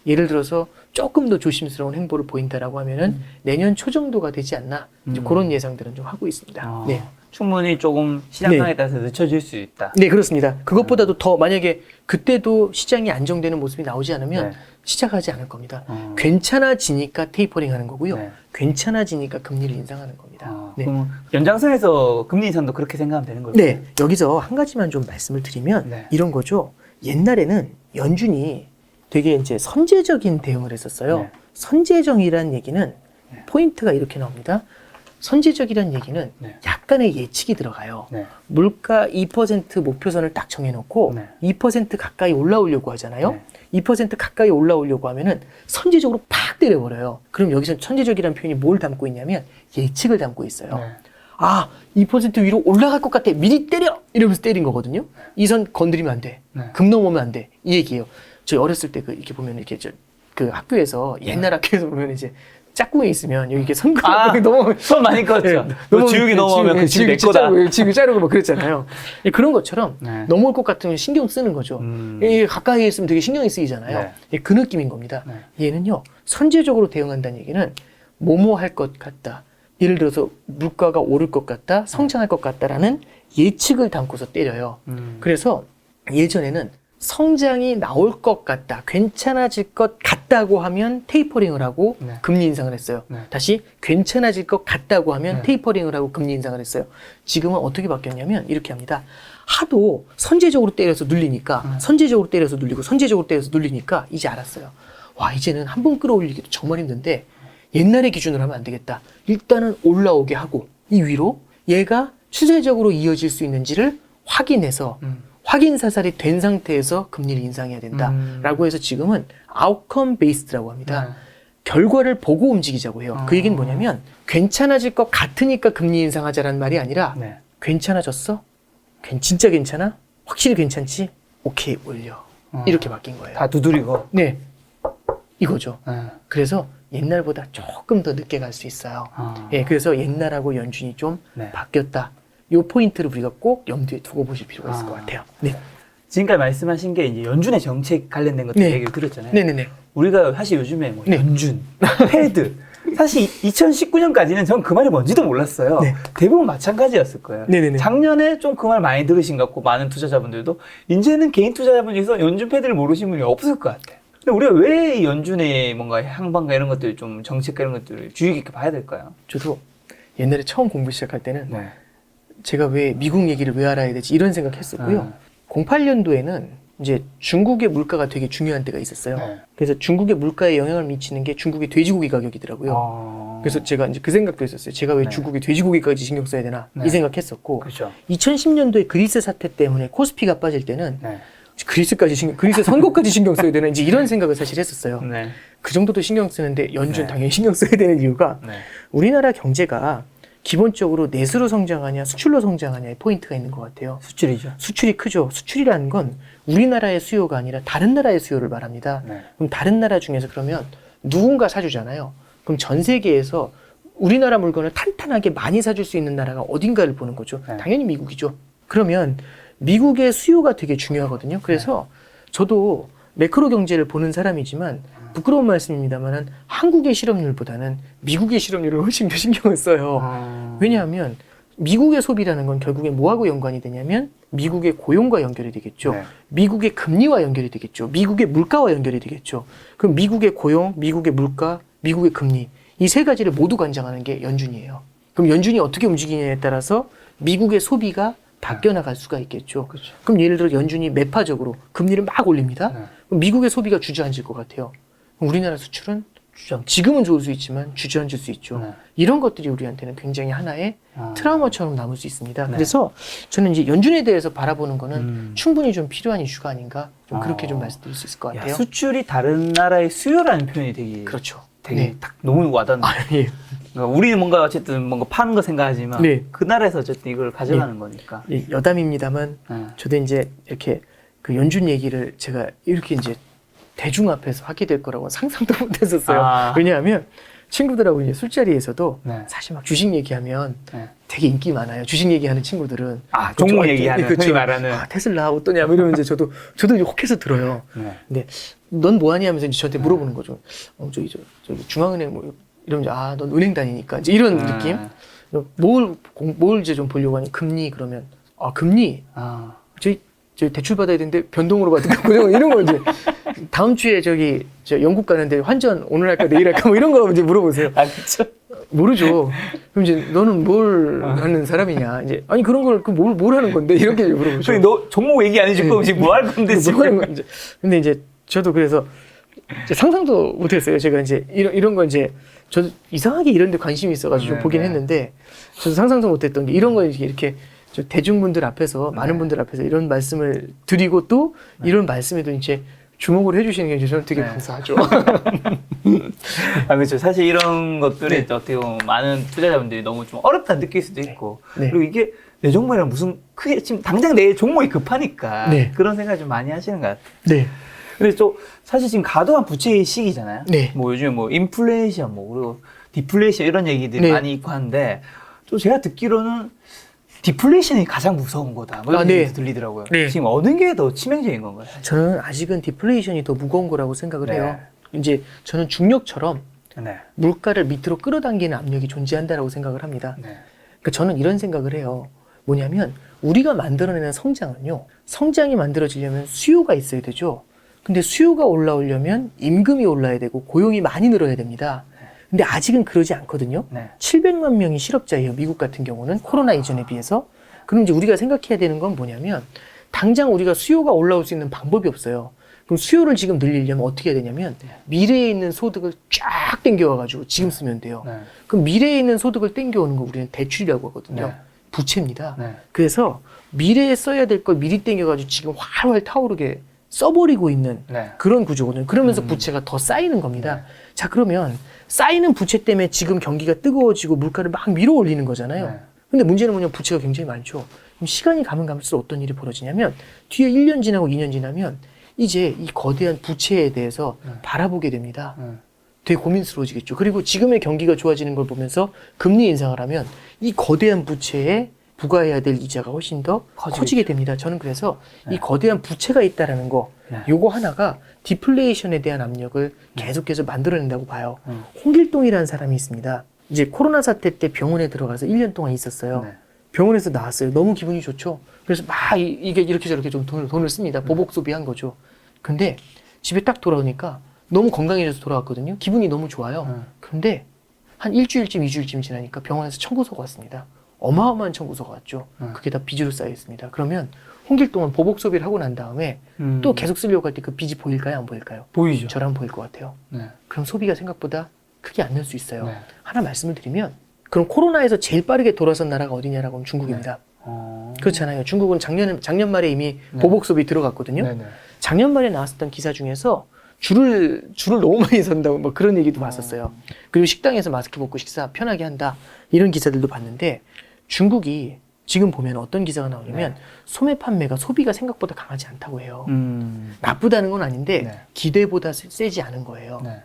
예를 들어서 조금 더 조심스러운 행보를 보인다라고 하면은 내년 초 정도가 되지 않나 이제 그런 예상들은 좀 하고 있습니다. 아, 네. 충분히 조금 시장 네. 상황에 따라서 늦춰질 수 있다. 네, 그렇습니다. 그것보다도 더 만약에 그때도 시장이 안정되는 모습이 나오지 않으면 네. 시작하지 않을 겁니다. 괜찮아지니까 테이퍼링 하는 거고요. 네. 괜찮아지니까 금리를 인상하는 겁니다. 네. 그럼 연장선에서 금리 인상도 그렇게 생각하면 되는 거죠? 네, 여기서 한 가지만 좀 말씀을 드리면 네. 이런 거죠. 옛날에는 연준이 되게 이제 선제적인 대응을 했었어요. 네. 선제적이라는 얘기는 포인트가 이렇게 나옵니다. 선제적이라는 얘기는 네. 약간의 예측이 들어가요. 네. 물가 2% 목표선을 딱 정해놓고 네. 2% 가까이 올라오려고 하잖아요. 네. 2% 가까이 올라오려고 하면은 선제적으로 팍 때려버려요. 그럼 여기서 선제적이라는 표현이 뭘 담고 있냐면 예측을 담고 있어요. 네. 아, 2% 위로 올라갈 것 같아. 미리 때려! 이러면서 때린 거거든요. 이 선 건드리면 안 돼. 네. 금 넘으면 안 돼. 이 얘기예요. 저희 어렸을 때 이렇게 보면 이렇게 그 학교에서 옛날 학교에서 보면 이제 짝꿍이 있으면 여기 이렇게 선거 너무 손 많이 껐죠. 너무 지우기 넘어가면 그 집이 내 거다. 지우기 자르고 뭐 그랬잖아요. 그런 것처럼 네. 넘어올 것 같으면 신경 쓰는 거죠. 이게 가까이 있으면 되게 신경이 쓰이잖아요. 네. 그 느낌인 겁니다. 네. 얘는요 선제적으로 대응한다는 얘기는 뭐뭐 할 것 같다. 예를 들어서 물가가 오를 것 같다, 성장할 것 같다라는 예측을 담고서 때려요. 그래서 예전에는 성장이 나올 것 같다, 괜찮아질 것 같다고 하면 테이퍼링을 하고 네. 금리 인상을 했어요. 네. 다시 괜찮아질 것 같다고 하면 네. 테이퍼링을 하고 금리 인상을 했어요. 지금은 어떻게 바뀌었냐면 이렇게 합니다. 하도 선제적으로 때려서 눌리니까 선제적으로 때려서 눌리고 선제적으로 때려서 눌리니까 이제 알았어요. 와, 이제는 한 번 끌어올리기도 정말 힘든데 옛날의 기준으로 하면 안 되겠다. 일단은 올라오게 하고 이 위로 얘가 추세적으로 이어질 수 있는지를 확인해서 확인 사살이 된 상태에서 금리를 인상해야 된다라고 해서 지금은 아웃컴 베이스드라고 합니다. 네. 결과를 보고 움직이자고 해요. 그 얘기는 뭐냐면 괜찮아질 것 같으니까 금리 인상하자라는 말이 아니라 네. 괜찮아졌어? 진짜 괜찮아? 확실히 괜찮지? 오케이, 올려. 이렇게 바뀐 거예요. 다 두드리고. 네, 이거죠. 네. 그래서 옛날보다 조금 더 늦게 갈 수 있어요. 아. 예, 그래서 옛날하고 연준이 좀 네. 바뀌었다. 이 포인트를 우리가 꼭 염두에 두고 보실 필요가 있을 것 같아요. 네, 지금까지 말씀하신 게 이제 연준의 정책 관련된 것들 네. 얘기를 들었잖아요. 네네네. 우리가 사실 요즘에 뭐 네. 연준, 패드 사실 2019년까지는 전 그 말이 뭔지도 몰랐어요. 네. 대부분 마찬가지였을 거예요. 네네네. 작년에 좀 그 말 많이 들으신 것 같고 많은 투자자분들도 이제는 개인 투자자분 중에서 연준 패드를 모르시는 분이 없을 것 같아요. 근데 우리가 왜 이 연준의 뭔가 향방과 이런 것들 좀 정책과 이런 것들을 주의 깊게 봐야 될까요? 저도 옛날에 처음 공부 시작할 때는 네. 제가 왜 미국 얘기를 왜 알아야 되지 이런 생각했었고요. 08년도에는 이제 중국의 물가가 되게 중요한 때가 있었어요. 네. 그래서 중국의 물가에 영향을 미치는 게 중국의 돼지고기 가격이더라고요. 그래서 제가 이제 그 생각도 했었어요. 제가 왜 네. 중국의 돼지고기까지 신경 써야 되나 네. 이 생각했었고 그렇죠. 2010년도에 그리스 사태 때문에 코스피가 빠질 때는 네. 그리스 선거까지 신경 써야 되나 이제 이런 생각을 사실 했었어요. 네. 그 정도도 신경 쓰는데 연준 네. 당연히 신경 써야 되는 이유가 네. 우리나라 경제가 기본적으로 내수로 성장하냐 수출로 성장하냐의 포인트가 있는 것 같아요. 수출이죠. 수출이 크죠. 수출이라는 건 우리나라의 수요가 아니라 다른 나라의 수요를 말합니다. 네. 그럼 다른 나라 중에서 그러면 누군가 사주잖아요. 그럼 전 세계에서 우리나라 물건을 탄탄하게 많이 사줄 수 있는 나라가 어딘가를 보는 거죠. 네. 당연히 미국이죠. 그러면 미국의 수요가 되게 중요하거든요. 그래서 저도 매크로 경제를 보는 사람이지만 부끄러운 말씀입니다만 한국의 실업률보다는 미국의 실업률을 훨씬 더 신경을 써요. 왜냐하면 미국의 소비라는 건 결국에 뭐하고 연관이 되냐면 미국의 고용과 연결이 되겠죠. 네. 미국의 금리와 연결이 되겠죠. 미국의 물가와 연결이 되겠죠. 그럼 미국의 고용, 미국의 물가, 미국의 금리 이 세 가지를 모두 관장하는 게 연준이에요. 그럼 연준이 어떻게 움직이냐에 따라서 미국의 소비가 바뀌어 나갈 수가 있겠죠. 그렇죠. 그럼 예를 들어 연준이 매파적으로 금리를 막 올립니다. 네. 그럼 미국의 소비가 주저앉을 것 같아요. 그럼 우리나라 수출은 지금은 좋을 수 있지만 주저앉을 수 있죠. 네. 이런 것들이 우리한테는 굉장히 하나의 트라우마처럼 남을 수 있습니다. 네. 그래서 저는 이제 연준에 대해서 바라보는 거는 충분히 좀 필요한 이슈가 아닌가 좀 그렇게 좀 말씀드릴 수 있을 것 같아요. 야, 수출이 다른 나라의 수요라는 표현이 되게 그렇죠. 되게 네. 딱 너무 와닿는. 예. 그러니까 우리는 뭔가 어쨌든 뭔가 파는 거 생각하지만 네. 그 나라에서 어쨌든 이걸 가져가는 거니까. 예, 여담입니다만 네. 저도 이제 이렇게 그 연준 얘기를 제가 이렇게 이제 대중 앞에서 하게 될 거라고 상상도 못했었어요. 아. 왜냐하면 친구들하고 이제 술자리에서도 네. 사실 막 주식 얘기하면 네. 되게 인기 많아요. 주식 얘기하는 친구들은 종목 얘기하는 그쵸. 흔히 말하는. 테슬라 어떠냐 뭐 이러면 이제 저도 이제 혹해서 들어요. 네. 근데 넌 뭐하니 하면서 이제 저한테 물어보는 거죠. 저기 중앙은행 뭐 이러면 넌 은행 다니니까 이제 이런 느낌. 뭘 이제 좀 보려고 하니 금리 그러면 금리 저희 대출 받아야 되는데 변동으로 받을까 뭐 이런 거 이제 다음 주에 저 영국 가는데 환전 오늘 할까 내일 할까 뭐 이런 거 이제 물어보세요. 그렇죠. 모르죠. 그럼 이제 너는 뭘 하는 사람이냐 이제 아니 그런 걸 뭘 하는 건데 이렇게 물어보죠. 그래 너 종목 얘기 안 해줄 거면 지금 뭐 할 건데 뭐 지금. 하는 거 이제 근데 이제 저도 그래서 이제 상상도 못했어요. 제가 이제 이런 거 이제 저도 이상하게 이런 데 관심이 있어가지고 좀 보긴 했는데 저도 상상도 못했던 게 이런 거 이렇게 저 대중분들 앞에서 많은 분들 앞에서 이런 말씀을 드리고 또 이런 말씀에도 이제 주목을 해주시는 게 저는 되게 감사하죠. 그렇죠. 사실 이런 것들이 네. 어떻게 보면 많은 투자자분들이 너무 좀 어렵다 느낄 수도 있고 네. 그리고 이게 내 종목이랑 무슨 크게 지금 당장 내 종목이 급하니까 네. 그런 생각 좀 많이 하시는 것 같아요. 네. 근데 또 사실 지금 과도한 부채의 시기잖아요. 네. 뭐 요즘에 뭐 인플레이션 뭐 그리고 디플레이션 이런 얘기들이 네. 많이 있고 하는데 또 제가 듣기로는 디플레이션이 가장 무서운 거다. 뭐 이런 네. 얘기 들리더라고요. 네. 지금 어느 게 더 치명적인 건가요? 저는 아직은 디플레이션이 더 무거운 거라고 생각을 네. 해요. 이제 저는 중력처럼 네. 물가를 밑으로 끌어당기는 압력이 존재한다라고 생각을 합니다. 네. 그러니까 저는 이런 생각을 해요. 뭐냐면 우리가 만들어내는 성장은요. 성장이 만들어지려면 수요가 있어야 되죠. 근데 수요가 올라오려면 임금이 올라야 되고 고용이 많이 늘어야 됩니다. 근데 아직은 그러지 않거든요. 네. 700만 명이 실업자예요. 미국 같은 경우는 코로나 이전에 비해서. 그럼 이제 우리가 생각해야 되는 건 뭐냐면 당장 우리가 수요가 올라올 수 있는 방법이 없어요. 그럼 수요를 지금 늘리려면 어떻게 해야 되냐면 미래에 있는 소득을 쫙 땡겨와가지고 지금 쓰면 돼요. 네. 그럼 미래에 있는 소득을 땡겨오는 거 우리는 대출이라고 하거든요. 네. 부채입니다. 네. 그래서 미래에 써야 될 걸 미리 땡겨가지고 지금 활활 타오르게 써버리고 있는 네. 그런 구조거든요. 그러면서 부채가 더 쌓이는 겁니다. 자, 그러면 쌓이는 부채 때문에 지금 경기가 뜨거워지고 물가를 막 밀어 올리는 거잖아요. 네. 근데 문제는 뭐냐면 부채가 굉장히 많죠. 그럼 시간이 가면 갈수록 어떤 일이 벌어지냐면 뒤에 1년 지나고 2년 지나면 이제 이 거대한 부채에 대해서 바라보게 됩니다. 되게 고민스러워지겠죠. 그리고 지금의 경기가 좋아지는 걸 보면서 금리 인상을 하면 이 거대한 부채에 부과해야 될 이자가 훨씬 더 커지게 됩니다. 저는 그래서 이 거대한 부채가 있다라는 거, 요거 하나가 디플레이션에 대한 압력을 계속해서 만들어낸다고 봐요. 홍길동이라는 사람이 있습니다. 이제 코로나 사태 때 병원에 들어가서 1년 동안 있었어요. 네. 병원에서 나왔어요. 너무 기분이 좋죠. 그래서 막 이게 이렇게 저렇게 좀 돈을 씁니다. 보복 소비한 거죠. 근데 집에 딱 돌아오니까 너무 건강해져서 돌아왔거든요. 기분이 너무 좋아요. 그런데 한 일주일쯤, 2주일쯤 지나니까 병원에서 청구서가 왔습니다. 어마어마한 청구서가 왔죠. 그게 다 빚으로 쌓여 있습니다. 그러면 홍길동은 보복 소비를 하고 난 다음에 또 계속 쓰려고 할 때 그 빚이 보일까요? 안 보일까요? 보이죠. 저랑 보일 것 같아요. 네. 그럼 소비가 생각보다 크게 안 늘 수 있어요. 네. 하나 말씀을 드리면 그럼 코로나에서 제일 빠르게 돌아선 나라가 어디냐라고 하면 중국입니다. 그렇잖아요. 중국은 작년 말에 이미 네. 보복 소비 들어갔거든요. 네. 네. 작년 말에 나왔었던 기사 중에서 줄을 너무 많이 선다고 뭐 그런 얘기도 봤었어요. 그리고 식당에서 마스크 벗고 식사 편하게 한다 이런 기사들도 봤는데 중국이 지금 보면 어떤 기사가 나오냐면 소매 판매가 소비가 생각보다 강하지 않다고 해요. 나쁘다는 건 아닌데 네. 기대보다 세지 않은 거예요. 네.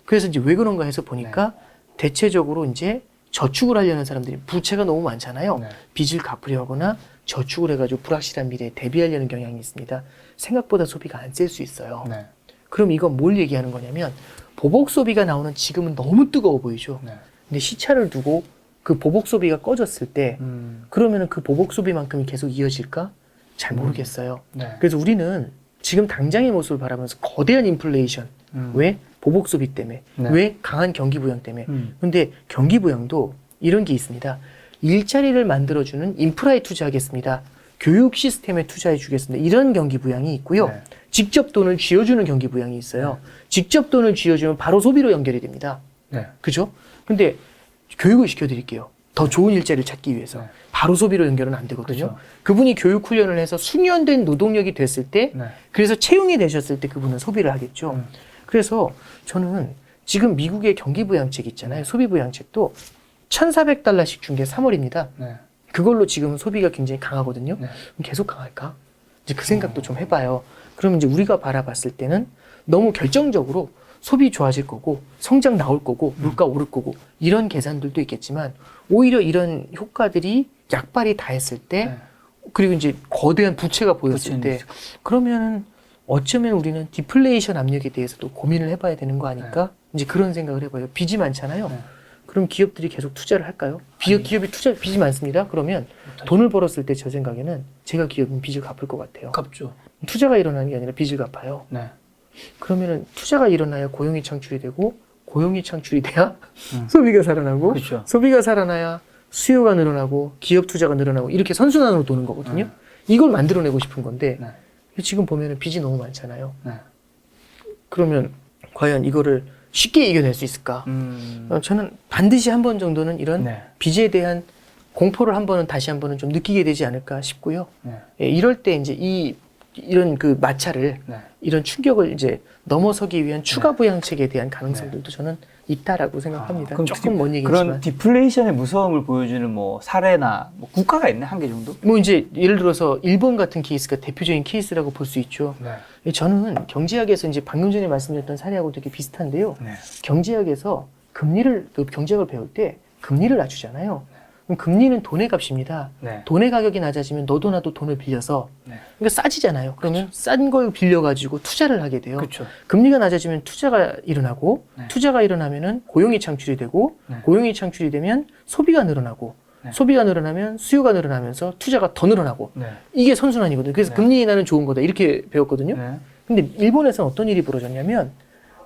그래서 이제 왜 그런가 해서 보니까 대체적으로 이제 저축을 하려는 사람들이 부채가 너무 많잖아요. 네. 빚을 갚으려 하거나 저축을 해가지고 불확실한 미래에 대비하려는 경향이 있습니다. 생각보다 소비가 안 셀 수 있어요. 네. 그럼 이건 뭘 얘기하는 거냐면 보복 소비가 나오는 지금은 너무 뜨거워 보이죠. 네. 근데 시차를 두고 그 보복 소비가 꺼졌을 때 그러면은 그 보복 소비만큼이 계속 이어질까? 잘 모르겠어요. 네. 그래서 우리는 지금 당장의 모습을 바라면서 거대한 인플레이션 왜? 보복 소비 때문에 네. 왜? 강한 경기 부양 때문에 근데 경기 부양도 이런 게 있습니다. 일자리를 만들어주는 인프라에 투자하겠습니다. 교육 시스템에 투자해 주겠습니다. 이런 경기 부양이 있고요. 네. 직접 돈을 쥐어주는 경기 부양이 있어요. 직접 돈을 쥐어주면 바로 소비로 연결이 됩니다. 네. 그죠? 근데 교육을 시켜드릴게요. 더 좋은 일자리를 찾기 위해서. 네. 바로 소비로 연결은 안 되거든요. 그렇죠. 그분이 교육 훈련을 해서 숙련된 노동력이 됐을 때, 네. 그래서 채용이 되셨을 때 그분은 소비를 하겠죠. 그래서 저는 지금 미국의 경기 부양책 있잖아요. 소비 부양책도 $1,400씩 준 게 3월입니다. 네. 그걸로 지금 소비가 굉장히 강하거든요. 네. 그럼 계속 강할까? 이제 그 생각도 좀 해봐요. 그러면 이제 우리가 바라봤을 때는 너무 결정적으로 소비 좋아질 거고 성장 나올 거고 물가 오를 거고 이런 계산들도 있겠지만 오히려 이런 효과들이 약발이 다 했을 때 네. 그리고 이제 거대한 부채가 보였을 부채는 때 그러면 어쩌면 우리는 디플레이션 압력에 대해서도 고민을 해봐야 되는 거 아닐까? 이제 그런 생각을 해봐요. 빚이 많잖아요. 네. 그럼 기업들이 계속 투자를 할까요? 기업이 빚이 많습니다. 그러면 돈을 벌었을 때 제 생각에는 제가 기업은 빚을 갚을 것 같아요. 갚죠. 투자가 일어나는 게 아니라 빚을 갚아요. 네. 그러면은 투자가 일어나야 고용이 창출이 되고 고용이 창출이 돼야 소비가 살아나고 그렇죠. 소비가 살아나야 수요가 늘어나고 기업 투자가 늘어나고 이렇게 선순환으로 도는 거거든요. 이걸 만들어내고 싶은 건데 지금 보면은 빚이 너무 많잖아요. 네. 그러면 과연 이거를 쉽게 이겨낼 수 있을까? 저는 반드시 한 번 정도는 이런 네. 빚에 대한 공포를 한 번은 다시 한 번은 좀 느끼게 되지 않을까 싶고요. 네. 예, 이럴 때 이제 이 이런 그 마찰을 네. 이런 충격을 이제 넘어서기 위한 추가 부양책에 대한 가능성들도 저는 있다라고 생각합니다. 그럼 조금 먼 얘기지만 그런 디플레이션의 무서움을 보여주는 뭐 사례나 뭐 국가가 있나 한 개 정도? 뭐 이제 예를 들어서 일본 같은 케이스가 대표적인 케이스라고 볼 수 있죠. 네. 저는 경제학에서 이제 방금 전에 말씀드렸던 사례하고 되게 비슷한데요. 네. 경제학에서 그 경제학을 배울 때 금리를 낮추잖아요. 그럼 금리는 돈의 값입니다. 네. 돈의 가격이 낮아지면 너도 나도 돈을 빌려서 네. 그러니까 싸지잖아요. 그러면 싼 걸 빌려가지고 투자를 하게 돼요. 그렇죠. 금리가 낮아지면 투자가 일어나고 네. 투자가 일어나면은 고용이 창출이 되고 네. 고용이 창출이 되면 소비가 늘어나고 네. 소비가 늘어나면 수요가 늘어나면서 투자가 더 늘어나고 네. 이게 선순환이거든요. 그래서 네. 금리 인하는 좋은 거다 이렇게 배웠거든요. 네. 근데 일본에서는 어떤 일이 벌어졌냐면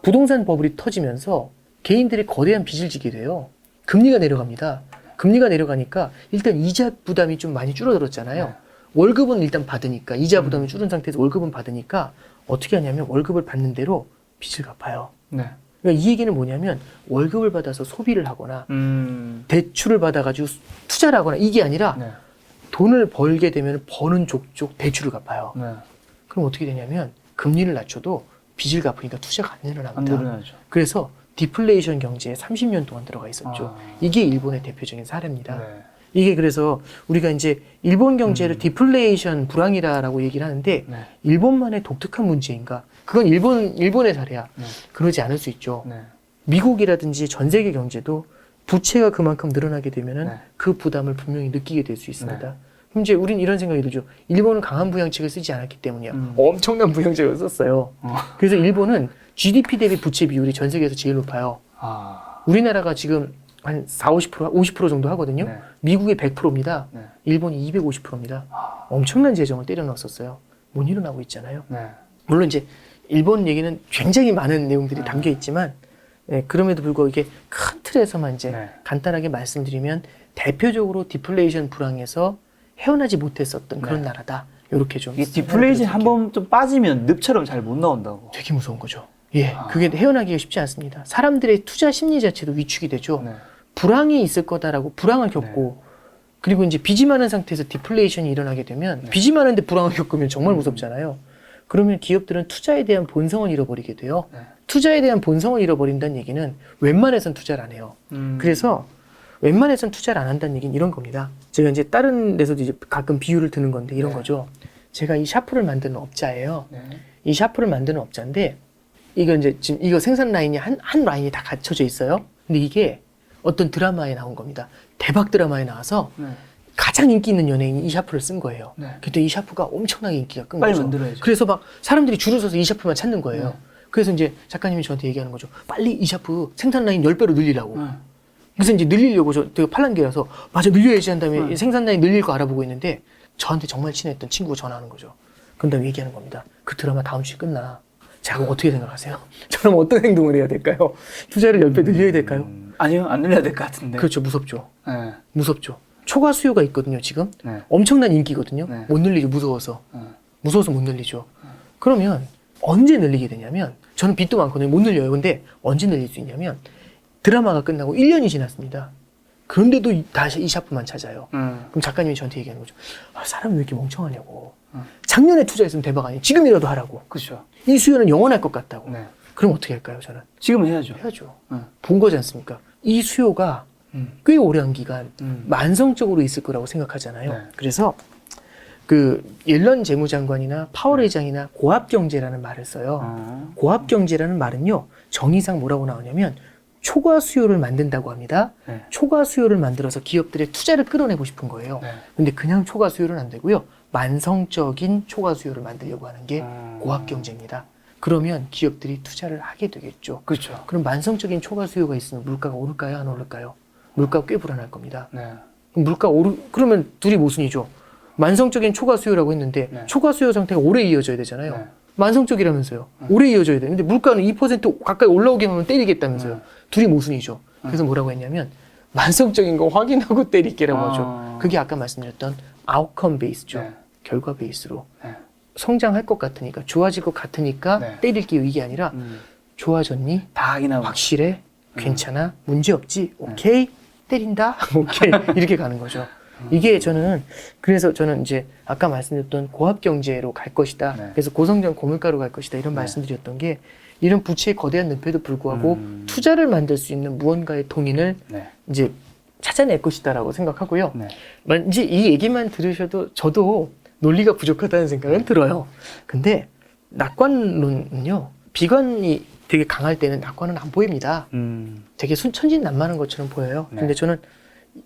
부동산 버블이 터지면서 개인들이 거대한 빚을 지게 돼요. 금리가 내려갑니다. 금리가 내려가니까 일단 이자 부담이 좀 많이 줄어들었잖아요. 네. 월급은 일단 받으니까 이자 부담이 줄은 상태에서 월급은 받으니까 어떻게 하냐면 월급을 받는 대로 빚을 갚아요. 네. 그러니까 이 얘기는 뭐냐면 월급을 받아서 소비를 하거나 대출을 받아가지고 투자를 하거나 이게 아니라 네. 돈을 벌게 되면 버는 족족 대출을 갚아요. 네. 그럼 어떻게 되냐면 금리를 낮춰도 빚을 갚으니까 투자가 안 늘어납니다. 안 늘어나죠. 그래서 디플레이션 경제에 30년 동안 들어가 있었죠. 이게 일본의 대표적인 사례입니다. 네. 이게 그래서 우리가 이제 일본 경제를 디플레이션 불황이라고 얘기를 하는데 네. 일본만의 독특한 문제인가? 그건 일본의 사례야. 네. 그러지 않을 수 있죠. 네. 미국이라든지 전 세계 경제도 부채가 그만큼 늘어나게 되면은 네. 그 부담을 분명히 느끼게 될 수 있습니다. 네. 그럼 이제 우린 이런 생각이 들죠. 일본은 강한 부양책을 쓰지 않았기 때문이야. 엄청난 부양책을 썼어요. 그래서 일본은 GDP 대비 부채 비율이 전 세계에서 제일 높아요. 아. 우리나라가 지금 한 40, 50% 정도 하거든요. 네. 미국이 100%입니다. 네. 일본이 250%입니다. 엄청난 재정을 때려 넣었었어요. 못 일어나고 있잖아요. 네. 물론 이제 일본 얘기는 굉장히 많은 내용들이 네. 담겨 있지만 그럼에도 불구하고 이게 큰 틀에서만 이제 네. 간단하게 말씀드리면 대표적으로 디플레이션 불황에서 헤어나지 못했었던 그런 네. 나라다. 이렇게 좀 이 디플레이션 한 번 좀 빠지면 늪처럼 잘 못 나온다고. 되게 무서운 거죠. 예, 그게 헤어나기가 쉽지 않습니다. 사람들의 투자 심리 자체도 위축이 되죠. 네. 불황이 있을 거다라고 불황을 겪고 그리고 이제 빚이 많은 상태에서 디플레이션이 일어나게 되면 빚이 많은데 불황을 겪으면 정말 무섭잖아요. 그러면 기업들은 투자에 대한 본성을 잃어버리게 돼요. 네. 투자에 대한 본성을 잃어버린다는 얘기는 웬만해선 투자를 안 해요. 그래서 웬만해선 투자를 안 한다는 얘기는 이런 겁니다. 제가 이제 다른 데서도 이제 가끔 비유를 드는 건데 이런 거죠. 제가 이 샤프를 만드는 업자예요. 네. 이 샤프를 만드는 업자인데 이거 이제 지금 이거 생산 라인이 한 라인이 다 갖춰져 있어요. 근데 이게 어떤 드라마에 나온 겁니다. 대박 드라마에 나와서 네. 가장 인기 있는 연예인이 이 샤프를 쓴 거예요. 네. 그때 이 샤프가 엄청나게 인기가 끈 빨리 거죠. 만들어야죠. 그래서 막 사람들이 줄을 서서 이 샤프만 찾는 거예요. 네. 그래서 이제 작가님이 저한테 얘기하는 거죠. 빨리 이 샤프 생산 라인 10배로 늘리라고. 네. 그래서 이제 늘리려고 되게 팔랑귀라서 맞아 늘려야지 한 다음에 네. 생산 라인 늘릴 거 알아보고 있는데 저한테 정말 친했던 친구가 전화하는 거죠. 그런 다음에 얘기하는 겁니다. 그 드라마 다음 주에 끝나. 자, 그럼 어떻게 생각하세요? 저는 어떤 행동을 해야 될까요? 투자를 10배 늘려야 될까요? 아니요, 안 늘려야 될 것 같은데. 그렇죠. 무섭죠. 네. 무섭죠. 초과 수요가 있거든요, 지금. 네. 엄청난 인기거든요. 네. 못 늘리죠, 무서워서. 네. 무서워서 못 늘리죠. 그러면 언제 늘리게 되냐면 저는 빚도 많거든요. 못 늘려요. 근데 언제 늘릴 수 있냐면 드라마가 끝나고 1년이 지났습니다. 그런데도 다시 이 샤프만 찾아요. 그럼 작가님이 저한테 얘기하는 거죠. 아, 사람이 왜 이렇게 멍청하냐고. 작년에 투자했으면 대박 아니에요. 지금이라도 하라고. 그렇죠. 이 수요는 영원할 것 같다고. 네. 그럼 어떻게 할까요, 저는? 지금은 해야죠. 해야죠. 네. 본 거지 않습니까? 이 수요가 꽤 오랜 기간 만성적으로 있을 거라고 생각하잖아요. 네. 그래서 그 옐런 재무장관이나 파월 회장이나 고압경제라는 말을 써요. 고압경제라는 말은요, 정의상 뭐라고 나오냐면 초과 수요를 만든다고 합니다. 네. 초과 수요를 만들어서 기업들의 투자를 끌어내고 싶은 거예요. 네. 근데 그냥 초과 수요는 안 되고요. 만성적인 초과 수요를 만들려고 하는 게 고압경제입니다. 그러면 기업들이 투자를 하게 되겠죠. 그렇죠. 그럼 만성적인 초과 수요가 있으면 물가가 오를까요? 안 오를까요? 물가가 꽤 불안할 겁니다. 네. 그럼 그러면 둘이 모순이죠. 만성적인 초과 수요라고 했는데 네. 초과 수요 상태가 오래 이어져야 되잖아요. 네. 만성적이라면서요. 오래 이어져야 돼. 근데 물가는 2% 가까이 올라오게 하면 때리겠다면서요. 둘이 모순이죠. 그래서 뭐라고 했냐면 만성적인 거 확인하고 때릴게라고 하죠. 그게 아까 말씀드렸던 아웃컴 베이스죠. 네. 결과 베이스로. 네. 성장할 것 같으니까, 좋아질 것 같으니까 네. 때릴게요. 이게 아니라 좋아졌니? 다 확인하고. 확실해? 괜찮아? 문제 없지? 오케이? 때린다? 오케이. 이렇게 가는 거죠. 이게 그래서 저는 이제 아까 말씀드렸던 고압 경제로 갈 것이다. 네. 그래서 고성장 고물가로 갈 것이다. 이런 네. 말씀드렸던 게 이런 부채의 거대한 늪에도 불구하고 투자를 만들 수 있는 무언가의 동인을 네. 이제 찾아낼 것이다라고 생각하고요. 네. 이제 이 얘기만 들으셔도 저도 논리가 부족하다는 생각은 들어요. 근데 낙관론은요, 비관이 되게 강할 때는 낙관은 안 보입니다. 되게 천진난만한 것처럼 보여요. 네. 근데 저는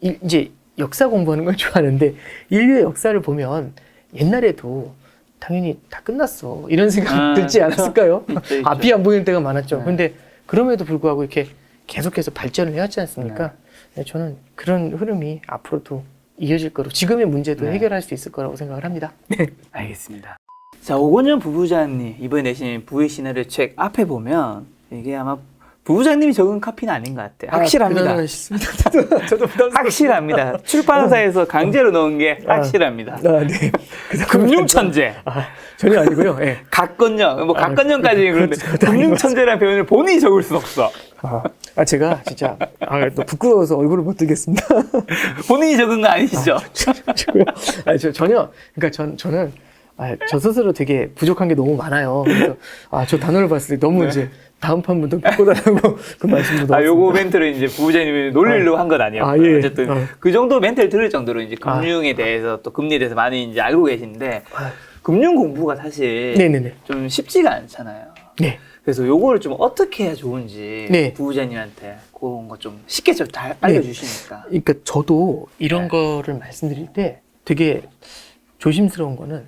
이제 역사 공부하는 걸 좋아하는데 인류의 역사를 보면 옛날에도 당연히 다 끝났어 이런 생각 들지 않았을까요? 있죠. 앞이 안 보이는 때가 많았죠. 네. 근데 그럼에도 불구하고 이렇게 계속해서 발전을 해왔지 않습니까? 네, 저는 그런 흐름이 앞으로도 이어질 거로 지금의 문제도 네. 해결할 수 있을 거라고 생각을 합니다. 네. 알겠습니다. 자, 오건현 부부장님 이번에 내신 부의 시나리오 책 앞에 보면 이게 아마 부부장님이 적은 카피는 아닌 것 같아요. 확실합니다. 저도 부담스럽습니다. 확실합니다. 출판사에서 강제로 넣은 게 확실합니다. 네. 금융천재. 전혀 아니고요. 네. 각건형, 뭐 각건형까지 그런데 그것도 금융천재라는 표현을 본인이 적을 수는 없어. 제가 진짜 또 부끄러워서 얼굴을 못 들겠습니다. 본인이 적은 거 아니시죠? 저 전혀 그러니까 저는 저 스스로 되게 부족한 게 너무 많아요. 그래서 저 단어를 봤을 때 너무 이제 다음 판부터 바꿔달라고 그 말씀도 요거 멘트를 이제 부부장님이 놀리려고 한 건 아니에요. 예. 어쨌든 그 정도 멘트를 들을 정도로 이제 금융에 대해서 또 금리에 대해서 많이 이제 알고 계신데 금융 공부가 사실 네네네. 좀 쉽지가 않잖아요. 네. 그래서 요거를 좀 어떻게 해야 좋은지 네. 부부장님한테 그런 거 좀 쉽게 좀 잘 알려주시니까. 그러니까 저도 이런 네. 거를 말씀드릴 때 되게 조심스러운 거는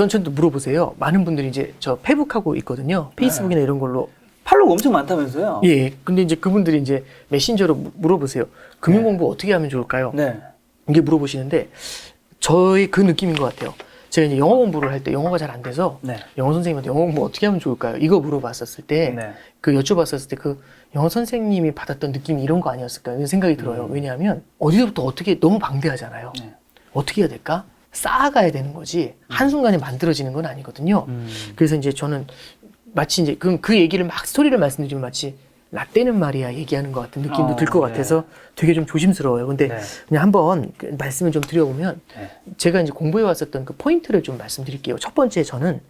전도 물어보세요. 많은 분들이 이제 저 페북하고 있거든요. 페이스북이나 이런 걸로. 팔로우 엄청 많다면서요? 예. 근데 이제 그분들이 이제 메신저로 물어보세요. 금융 공부 어떻게 하면 좋을까요? 네. 이게 물어보시는데 저의 그 느낌인 것 같아요. 제가 이제 영어 공부를 할 때 영어가 잘 안 돼서 네. 영어 선생님한테 영어 공부 어떻게 하면 좋을까요? 이거 물어봤었을 때 네. 여쭤봤었을 때 그 영어 선생님이 받았던 느낌이 이런 거 아니었을까 이런 생각이 들어요. 왜냐하면 어디서부터 어떻게 너무 방대하잖아요. 네. 어떻게 해야 될까? 쌓아가야 되는 거지 한순간에 만들어지는 건 아니거든요. 그래서 이제 저는 마치 이제 그 얘기를 막 스토리를 말씀드리면 마치 라떼는 말이야 얘기하는 것 같은 느낌도 들 것 네. 같아서 되게 좀 조심스러워요. 근데 네. 그냥 한번 말씀을 좀 드려보면 네. 제가 이제 공부해 왔었던 그 포인트를 좀 말씀드릴게요. 첫 번째 저는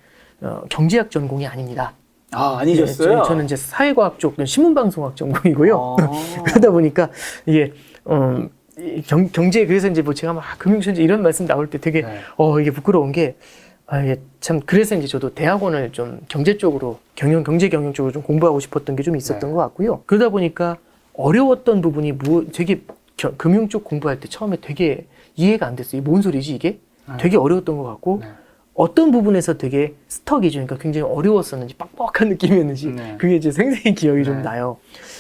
경제학 전공이 아닙니다. 아니셨어요? 네, 저는 이제 사회과학 쪽 신문방송학 전공이고요. 그러다 보니까 이게 경제 그래서 이제 뭐 제가 막 금융천재 이런 말씀 나올 때 되게 네. 이게 부끄러운 게 이게 참 그래서 이제 저도 대학원을 좀 경제 쪽으로 경제 경영 쪽으로 좀 공부하고 싶었던 게 좀 있었던 네. 것 같고요. 그러다 보니까 어려웠던 부분이 되게 금융 쪽 공부할 때 처음에 되게 이해가 안 됐어요. 뭔 소리지 이게? 되게 어려웠던 것 같고 네. 어떤 부분에서 되게 스터기죠. 그러니까 굉장히 어려웠었는지 빡빡한 느낌이었는지 네. 그게 이제 생생히 기억이 좀 네. 나요.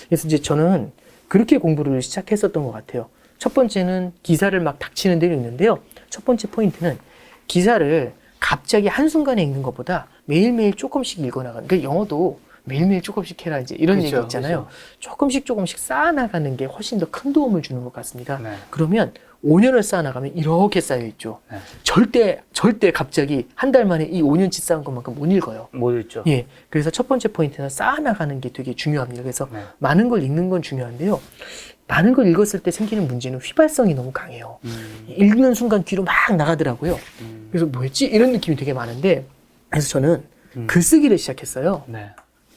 그래서 이제 저는 그렇게 공부를 시작했었던 것 같아요. 첫 번째는 기사를 막 닥치는 데로 있는데요. 첫 번째 포인트는 기사를 갑자기 한순간에 읽는 것보다 매일매일 조금씩 읽어나가는. 그러니까 영어도 매일매일 조금씩 해라 이제 이런 그렇죠, 얘기 있잖아요. 조금씩 쌓아나가는 게 훨씬 더 큰 도움을 주는 것 같습니다. 네. 그러면 5년을 쌓아나가면 이렇게 쌓여있죠. 네. 절대 갑자기 한 달 만에 이 5년치 쌓은 것만큼 못 읽어요. 못 읽죠. 예. 그래서 첫 번째 포인트는 쌓아나가는 게 되게 중요합니다. 그래서 네. 많은 걸 읽는 건 중요한데요. 많은 걸 읽었을 때 생기는 문제는 휘발성이 너무 강해요. 읽는 순간 귀로 막 나가더라고요. 그래서 뭐였지? 이런 느낌이 되게 많은데 그래서 저는 글쓰기를 시작했어요. 네.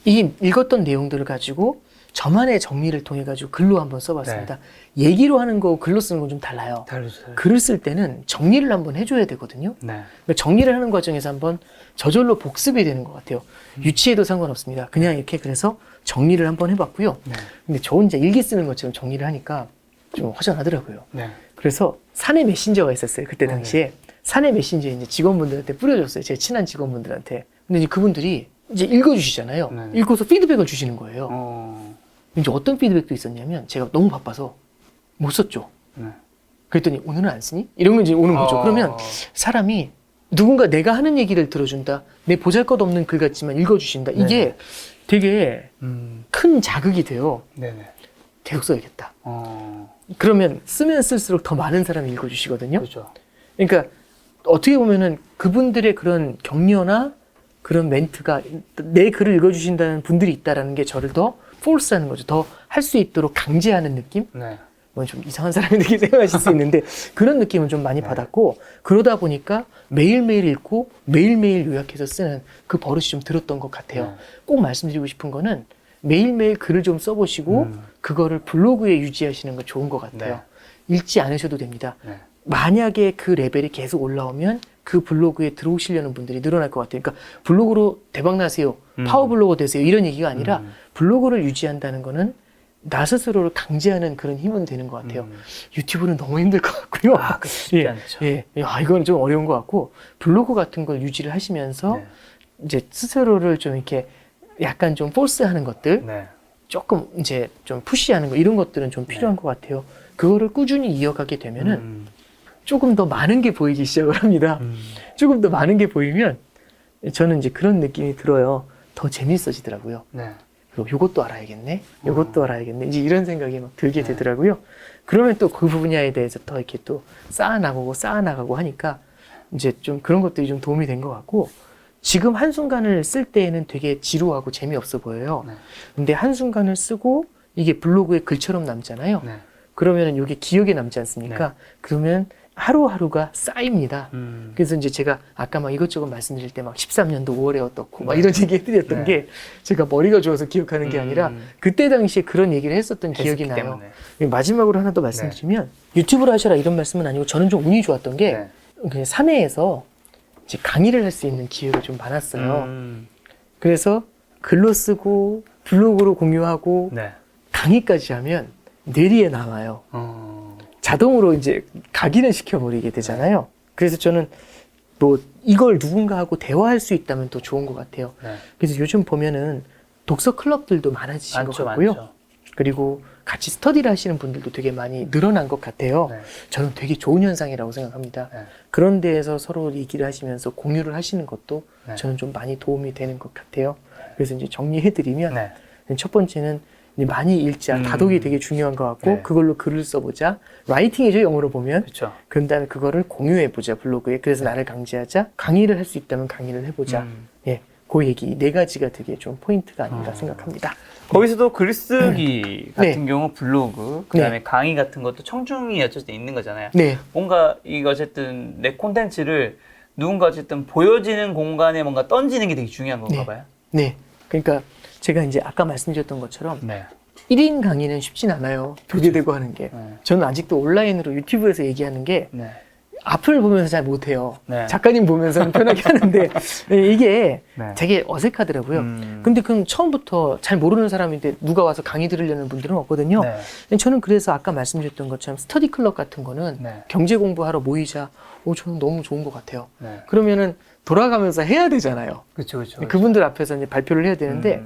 이 읽었던 내용들을 가지고 저만의 정리를 통해 가지고 글로 한번 써봤습니다. 얘기로 하는 거 글로 쓰는 건 좀 달라요. 다르죠. 글을 쓸 때는 정리를 한번 해줘야 되거든요. 네. 그러니까 정리를 하는 과정에서 한번 저절로 복습이 되는 것 같아요. 유치해도 상관없습니다. 그냥 이렇게 그래서 정리를 한번 해봤고요. 네. 근데 저 혼자 일기 쓰는 것처럼 정리를 하니까 좀 허전하더라고요. 네. 그래서 사내 메신저가 있었어요. 그때 당시에. 사내 메신저에 이제 직원분들한테 뿌려줬어요. 제 친한 직원분들한테. 근데 이제 그분들이 이제 읽어주시잖아요. 네. 읽어서 피드백을 주시는 거예요. 이제 어떤 피드백도 있었냐면 제가 너무 바빠서 못 썼죠. 네. 그랬더니 오늘은 안 쓰니? 이런 거 이제 오는 거죠. 그러면 사람이 누군가 내가 하는 얘기를 들어준다. 내 보잘것없는 글 같지만 읽어주신다. 이게 되게 큰 자극이 돼요. 네네. 계속 써야겠다. 그러면 쓰면 쓸수록 더 많은 사람이 읽어주시거든요. 그렇죠. 그러니까 어떻게 보면은 그분들의 그런 격려나 그런 멘트가 내 글을 읽어주신다는 분들이 있다라는 게 저를 더 포스하는 거죠. 더 할 수 있도록 강제하는 느낌? 네. 뭐 좀 이상한 사람이 되게 생각하실 수 있는데 그런 느낌을 좀 많이 받았고 그러다 보니까 매일매일 읽고 매일매일 요약해서 쓰는 그 버릇이 좀 들었던 것 같아요. 꼭 말씀드리고 싶은 거는 매일매일 글을 좀 써보시고 그거를 블로그에 유지하시는 거 좋은 것 같아요. 읽지 않으셔도 됩니다. 만약에 그 레벨이 계속 올라오면 그 블로그에 들어오시려는 분들이 늘어날 것 같아요. 그러니까 블로그로 대박 나세요. 파워 블로거 되세요. 이런 얘기가 아니라 블로그를 유지한다는 거는 나 스스로를 강제하는 그런 힘은 되는 것 같아요. 유튜브는 너무 힘들 것 같고요. 아, 그 쉽지 않죠. 이건 좀 어려운 것 같고 블로그 같은 걸 유지를 하시면서 이제 스스로를 좀 이렇게 약간 좀 포스하는 것들, 조금 이제 좀 푸시하는 거 이런 것들은 좀 필요한 것 같아요. 그거를 꾸준히 이어가게 되면은 조금 더 많은 게 보이기 시작을 합니다. 조금 더 많은 게 보이면 저는 이제 그런 느낌이 들어요. 더 재밌어지더라고요. 그리고 요것도 알아야겠네. 요것도 알아야겠네. 이제 이런 생각이 막 들게 되더라고요. 그러면 또 그 분야에 대해서 더 이렇게 또 쌓아나가고 하니까 이제 좀 그런 것들이 좀 도움이 된 것 같고 지금 한순간을 쓸 때에는 되게 지루하고 재미없어 보여요. 근데 한순간을 쓰고 이게 블로그에 글처럼 남잖아요. 그러면은 이게 기억에 남지 않습니까? 그러면 하루하루가 쌓입니다. 그래서 이제 제가 아까 막 이것저것 말씀드릴 때 막 13년도 5월에 어떻고 막 이런 얘기 해드렸던 게 제가 머리가 좋아서 기억하는 게 아니라 그때 당시에 그런 얘기를 했었던 기억이 나요. 마지막으로 하나 더 말씀드리면 유튜브를 하셔라 이런 말씀은 아니고 저는 좀 운이 좋았던 게 그냥 사내에서 이제 강의를 할 수 있는 기회가 좀 많았어요. 그래서 글로 쓰고 블로그로 공유하고 강의까지 하면 뇌리에 남아요. 자동으로 이제 각인을 시켜버리게 되잖아요. 그래서 저는 뭐 이걸 누군가하고 대화할 수 있다면 더 좋은 것 같아요. 그래서 요즘 보면은 독서 클럽들도 많아지신 것 같고요. 많죠. 그리고 같이 스터디를 하시는 분들도 되게 많이 늘어난 것 같아요. 저는 되게 좋은 현상이라고 생각합니다. 그런 데에서 서로 얘기를 하시면서 공유를 하시는 것도 저는 좀 많이 도움이 되는 것 같아요. 그래서 이제 정리해드리면 첫 번째는 많이 읽자. 다독이 되게 중요한 것 같고 그걸로 글을 써보자. 라이팅이죠, 영어로 보면. 그런 다음에 그거를 공유해보자, 블로그에. 그래서 나를 강제하자. 강의를 할 수 있다면 강의를 해보자. 그 얘기 네 가지가 되게 좀 포인트가 아닌가 생각합니다. 거기서도 글쓰기 같은 경우 블로그, 그다음에 강의 같은 것도 청중이 어쨌든 있는 거잖아요. 뭔가 이거 어쨌든 내 콘텐츠를 누군가 어쨌든 보여지는 공간에 뭔가 던지는 게 되게 중요한 건가 봐요. 그러니까 제가 이제 아까 말씀드렸던 것처럼 1인 강의는 쉽진 않아요. 도개되고 하는 게. 저는 아직도 온라인으로 유튜브에서 얘기하는 게 앞을 보면서 잘 못해요. 작가님 보면서는 편하게 하는데 이게 되게 어색하더라고요. 근데 그럼 처음부터 잘 모르는 사람인데 누가 와서 강의 들으려는 분들은 없거든요. 저는 그래서 아까 말씀드렸던 것처럼 스터디 클럽 같은 거는 경제 공부하러 모이자. 저는 너무 좋은 것 같아요. 그러면은 돌아가면서 해야 되잖아요. 그분들 앞에서 이제 발표를 해야 되는데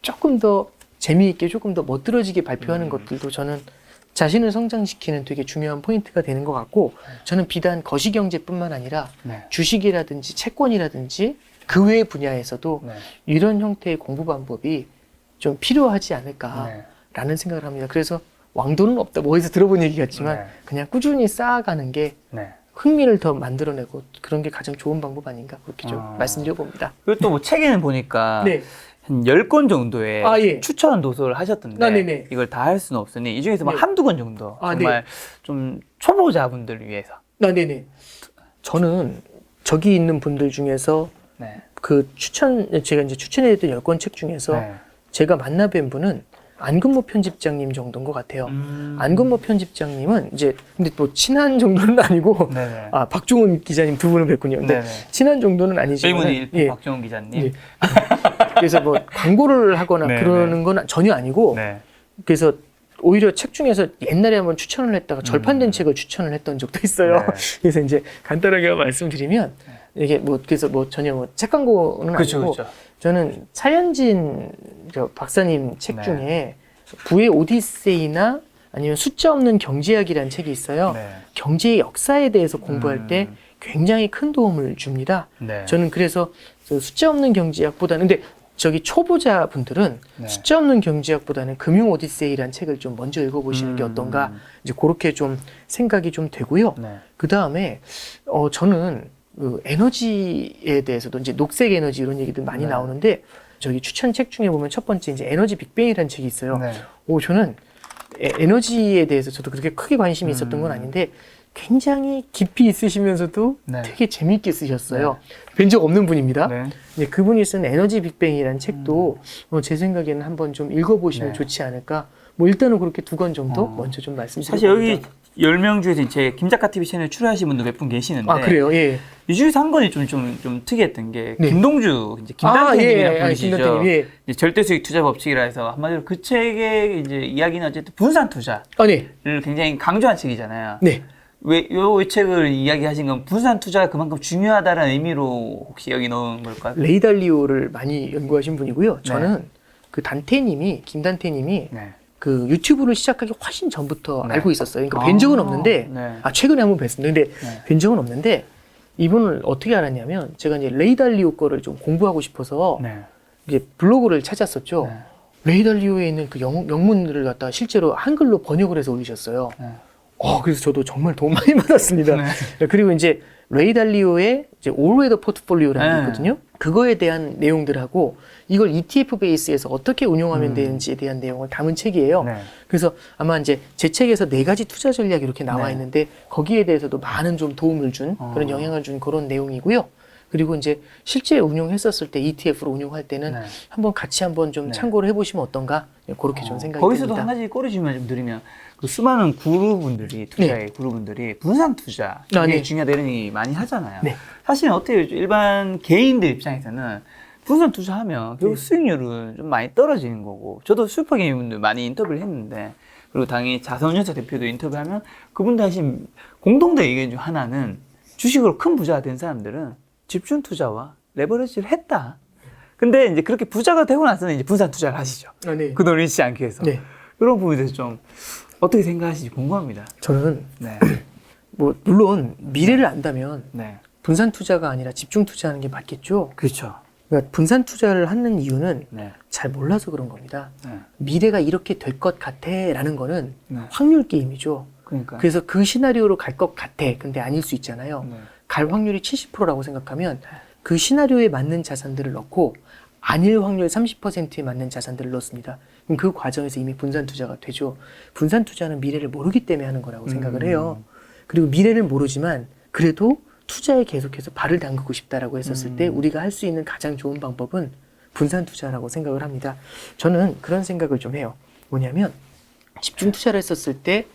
조금 더 재미있게 조금 더 멋들어지게 발표하는 것들도 저는 자신을 성장시키는 되게 중요한 포인트가 되는 것 같고 저는 비단 거시경제뿐만 아니라 주식이라든지 채권이라든지 그 외의 분야에서도 이런 형태의 공부 방법이 좀 필요하지 않을까라는 생각을 합니다. 그래서 왕도는 없다. 뭐 어디서 들어본 얘기 같지만 그냥 꾸준히 쌓아가는 게 흥미를 더 만들어내고 그런 게 가장 좋은 방법 아닌가 그렇게 좀 말씀드려봅니다. 그리고 또 뭐 책에는 보니까 한 10권 정도의 추천 도서를 하셨던데 이걸 다 할 수는 없으니 이 중에서 뭐 한두 권 정도 정말 좀 초보자분들을 위해서 저는 저기 있는 분들 중에서 그 제가 이제 추천해드린 10권 책 중에서 제가 만나뵌 분은 안근모 편집장님 정도인 것 같아요. 안근모 편집장님은 이제 근데 또 친한 정도는 아니고 박종훈 기자님 두 분을 뵀군요. 근데 친한 정도는 아니지만 박종훈 기자님. 그래서 뭐 광고를 하거나 그러는 건 전혀 아니고 그래서 오히려 책 중에서 옛날에 한번 추천을 했다가 절판된 책을 추천을 했던 적도 있어요. 그래서 이제 간단하게 말씀드리면 이게 뭐 그래서 뭐 전혀 뭐 책 광고는 아니고 저는 차현진 박사님 책 중에 부의 오디세이나 아니면 숫자 없는 경제학이라는 책이 있어요. 경제의 역사에 대해서 공부할 때 굉장히 큰 도움을 줍니다. 저는 그래서 숫자 없는 경제학보다는 근데 저기 초보자 분들은 숫자 없는 경제학보다는 금융 오디세이라는 책을 좀 먼저 읽어보시는 게 어떤가 이제 그렇게 좀 생각이 좀 되고요. 그 다음에 저는 그 에너지에 대해서도 이제 녹색 에너지 이런 얘기들 많이 나오는데 저기 추천 책 중에 보면 첫 번째 이제 에너지 빅뱅이라는 책이 있어요. 저는 에너지에 대해서 저도 그렇게 크게 관심이 있었던 건 아닌데 굉장히 깊이 있으시면서도 네. 되게 재미있게 쓰셨어요. 뵌 적 없는 분입니다. 네. 네, 그분이 쓴 에너지 빅뱅이라는 책도 제 생각에는 한번 좀 읽어보시면 네. 좋지 않을까. 뭐 일단은 그렇게 2권 정도 어. 먼저 좀 말씀드리고 사실 여기 10명 중에서 이제 김작가 TV 채널 출연하신 분도 몇 분 계시는데 아 그래요? 예. 이 중에서 한 건이 좀 특이했던 게 네. 김동주 이제 김단태님이라는 분이시죠. 김단태님, 예. 이제 절대수익 투자 법칙이라 해서 한마디로 그 책의 이제 이야기는 어쨌든 분산 투자를 네. 굉장히 강조한 책이잖아요. 네. 왜 요 책을 이야기하신 건 분산 투자가 그만큼 중요하다는 의미로 혹시 여기 넣은 걸까요? 레이 달리오를 많이 연구하신 분이고요. 저는 그 단태님이 김단태님이 네. 그 유튜브를 시작하기 훨씬 전부터 네. 알고 있었어요. 그러니까 뵌 적은 없는데 네. 최근에 한번 뵀습니다. 근데 네. 뵌 적은 없는데 이분을 어떻게 알았냐면 제가 이제 레이 달리오 거를 좀 공부하고 싶어서 네. 이제 블로그를 찾았었죠. 네. 레이 달리오에 있는 그 영문들을 갖다 실제로 한글로 번역을 해서 올리셨어요. 네. 그래서 저도 정말 도움 많이 받았습니다. 네. 그리고 이제 레이 달리오의 이제 올웨더 포트폴리오라는 게 네. 있거든요. 그거에 대한 내용들하고 이걸 ETF 베이스에서 어떻게 운용하면 되는지에 대한 내용을 담은 책이에요. 네. 그래서 아마 이제 제 책에서 4가지 투자 전략 이렇게 나와 네. 있는데 거기에 대해서도 많은 좀 도움을 준 그런 영향을 준 그런 내용이고요. 그리고 이제 실제 운용했었을 때 ETF로 운용할 때는 네. 한번 같이 한번 좀 네. 참고를 해보시면 어떤가 그렇게 좀 생각이 거기서도 듭니다. 한 가지 꼬리주면 좀 드리면 그 수많은 구루분들이 투자의 구루분들이 분산 투자 굉장히 네. 중요하다 이런 얘기 많이 하잖아요. 네. 사실 어떻게 일반 개인들 입장에서는 분산 투자하면 결국 수익률은 좀 많이 떨어지는 거고 저도 슈퍼개미분들 많이 인터뷰를 했는데 그리고 당연히 자선연사 대표도 인터뷰하면 그분들 하신 공동대 의견 중 하나는 주식으로 큰 부자가 된 사람들은 집중 투자와 레버리지를 했다. 근데 이제 그렇게 부자가 되고 나서는 이제 분산 투자를 하시죠. 네. 그 돈을 잃지 않기 위해서. 네. 그런 부분에 대해서 좀 어떻게 생각하시는지 궁금합니다. 저는 네. 뭐 물론 미래를 안다면 네. 분산 투자가 아니라 집중 투자하는 게 맞겠죠. 그렇죠. 그러니까 분산 투자를 하는 이유는 네. 잘 몰라서 그런 겁니다. 네. 미래가 이렇게 될 것 같아라는 거는 네. 확률 게임이죠. 그러니까. 그래서 그 시나리오로 갈 것 같아. 근데 아닐 수 있잖아요. 네. 갈 확률이 70%라고 생각하면 그 시나리오에 맞는 자산들을 넣고 아닐 확률 30%에 맞는 자산들을 넣습니다. 그럼 그 과정에서 이미 분산 투자가 되죠. 분산 투자는 미래를 모르기 때문에 하는 거라고 생각을 해요. 그리고 미래를 모르지만 그래도 투자에 계속해서 발을 담그고 싶다라고 했었을 때 우리가 할 수 있는 가장 좋은 방법은 분산 투자라고 생각을 합니다. 저는 그런 생각을 좀 해요. 뭐냐면 집중 투자를 했었을 때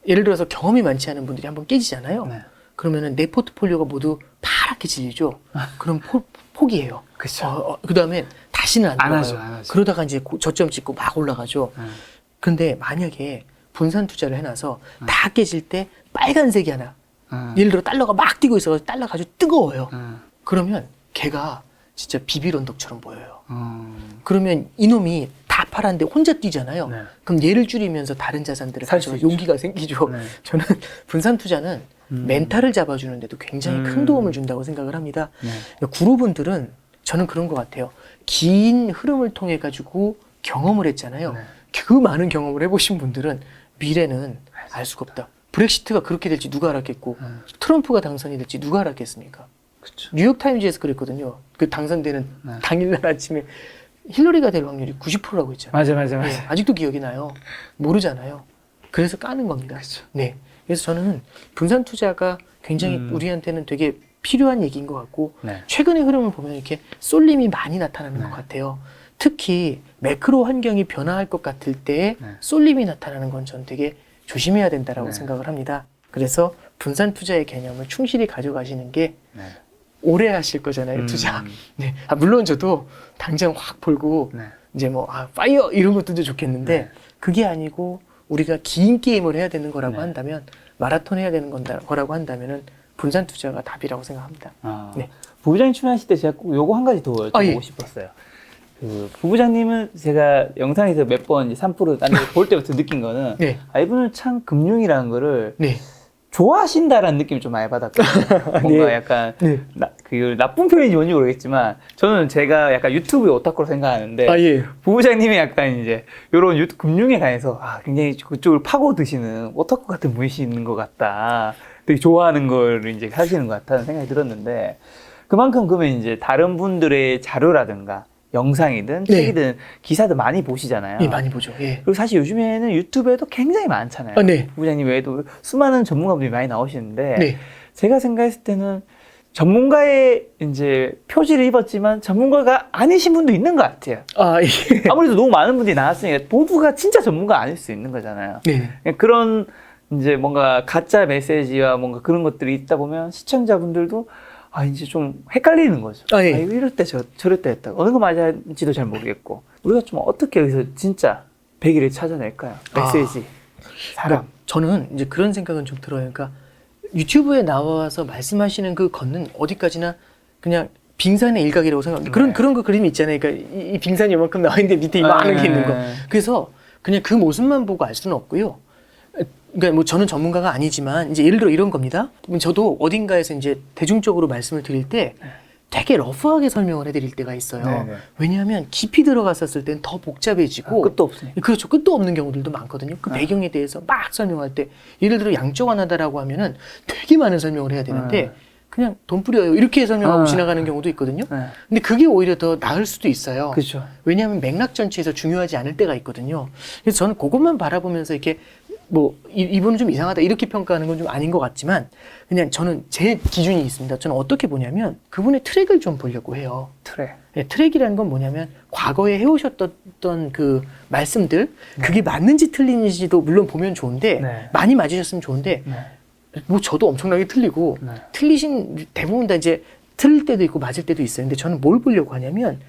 예를 들어서 경험이 많지 않은 분들이 한번 깨지잖아요. 네. 그러면은 내 포트폴리오가 모두 파랗게 질리죠. 그럼 포기해요. 그쵸. 그 다음에 다시는 안 안 들어가요. 하죠, 안 하죠. 그러다가 이제 저점 찍고 막 올라가죠. 근데 만약에 분산 투자를 해놔서 다 깨질 때 빨간색이 하나. 예를 들어 달러가 막 뛰고 있어서 달러가 아주 뜨거워요. 그러면 걔가 진짜 비빌 언덕처럼 보여요. 그러면 이놈이 다 팔았는데 혼자 뛰잖아요. 네. 그럼 얘를 줄이면서 다른 자산들을 살수 가져가 있죠. 용기가 생기죠. 네. 저는 분산 투자는 멘탈을 잡아주는데도 굉장히 큰 도움을 준다고 생각을 합니다. 네. 구루분들은 저는 그런 것 같아요. 긴 흐름을 통해 가지고 경험을 했잖아요. 네. 그 많은 경험을 해보신 분들은 미래는 알 수가 없다. 브렉시트가 그렇게 될지 누가 알았겠고 트럼프가 당선이 될지 누가 알았겠습니까? 그쵸. 뉴욕타임즈에서 그랬거든요. 그 당선되는 네. 당일날 아침에 힐러리가 될 확률이 90%라고 했잖아요. 맞아. 네, 아직도 기억이 나요. 모르잖아요. 그래서 까는 겁니다. 그쵸. 네. 그래서 저는 분산 투자가 굉장히 우리한테는 되게 필요한 얘기인 것 같고 네. 최근의 흐름을 보면 이렇게 쏠림이 많이 나타나는 것 같아요. 특히 매크로 환경이 변화할 것 같을 때 네. 쏠림이 나타나는 건 전 되게 조심해야 된다라고 네. 생각을 합니다. 그래서 분산 투자의 개념을 충실히 가져가시는 게 네. 오래 하실 거잖아요, 투자. 네. 물론 저도 당장 확 벌고 네. 이제 뭐 파이어 이런 것도 좋겠는데 네. 그게 아니고 우리가 긴 게임을 해야 되는 거라고 네. 한다면 마라톤 해야 되는 거라고 한다면은 분산 투자가 답이라고 생각합니다. 네. 부부장님 출연하실 때 제가 꼭 요거 한 가지 더 여쭤보고 예. 싶었어요. 그 부부장님은 제가 영상에서 몇 번 3% 딴 데 볼 때부터 느낀 거는 네. 이분은 참 금융이라는 거를 네. 좋아하신다라는 느낌을 좀 많이 받았거든요. 뭔가 네. 약간 네. 그 나쁜 표현인지 뭔지 모르겠지만 저는 제가 약간 유튜브의 오타쿠로 생각하는데 예. 부부장님이 약간 이제 이런 금융에 관해서 굉장히 그쪽을 파고드시는 오타쿠 같은 분이신 것 같다. 되게 좋아하는 걸 이제 하시는 것 같다는 생각이 들었는데 그만큼 그러면 이제 다른 분들의 자료라든가 영상이든 네. 책이든 기사도 많이 보시잖아요. 예, 많이 보죠. 예. 그리고 사실 요즘에는 유튜브에도 굉장히 많잖아요. 아, 네. 부부장님 외에도 수많은 전문가분들이 많이 나오시는데 네. 제가 생각했을 때는 전문가의 이제 표지를 입었지만 전문가가 아니신 분도 있는 것 같아요. 아, 예. 아무래도 너무 많은 분들이 나왔으니까 모두가 진짜 전문가 아닐 수 있는 거잖아요. 네. 그런 이제 뭔가 가짜 메시지와 뭔가 그런 것들이 있다 보면 시청자분들도 아 이제 좀 헷갈리는 거죠. 아, 예. 아, 이럴 때 저럴 때 했다. 어느 거 맞아야지도 잘 모르겠고 우리가 좀 어떻게 여기서 진짜 백일을 찾아낼까요? 메시지, 사람. 그러니까 저는 이제 그런 생각은 좀 들어요. 그러니까 유튜브에 나와서 말씀하시는 그 걷는 어디까지나 그냥 빙산의 일각이라고 생각합니다. 네. 그런 그 그림이 있잖아요. 그러니까 이 빙산이 이만큼 나와 있는데 밑에 이만한 게 있는 거. 그래서 그냥 그 모습만 보고 알 수는 없고요. 그러니까 뭐 저는 전문가가 아니지만 이제 예를 들어 이런 겁니다. 저도 어딘가에서 이제 대중적으로 말씀을 드릴 때 되게 러프하게 설명을 해드릴 때가 있어요. 네네. 왜냐하면 깊이 들어갔었을 땐 더 복잡해지고 끝도 없으니까. 그렇죠. 끝도 없는 경우들도 많거든요. 그 네. 배경에 대해서 막 설명할 때 예를 들어 양적완화다라고 하면은 되게 많은 설명을 해야 되는데 그냥 돈 뿌려요 이렇게 설명하고 지나가는 경우도 있거든요. 네. 근데 그게 오히려 더 나을 수도 있어요. 그렇죠. 왜냐하면 맥락 전체에서 중요하지 않을 때가 있거든요. 그래서 저는 그것만 바라보면서 이렇게 뭐 이분은 좀 이상하다 이렇게 평가하는 건 좀 아닌 것 같지만 그냥 저는 제 기준이 있습니다. 저는 어떻게 보냐면 그분의 트랙을 좀 보려고 해요. 트랙. 네, 트랙이라는 건 뭐냐면 과거에 해오셨던 그 말씀들 그게 맞는지 틀린지도 물론 보면 좋은데 네. 많이 맞으셨으면 좋은데 네. 뭐 저도 엄청나게 틀리고 네. 틀리신 대부분 다 이제 틀릴 때도 있고 맞을 때도 있어요. 근데 저는 뭘 보려고 하냐면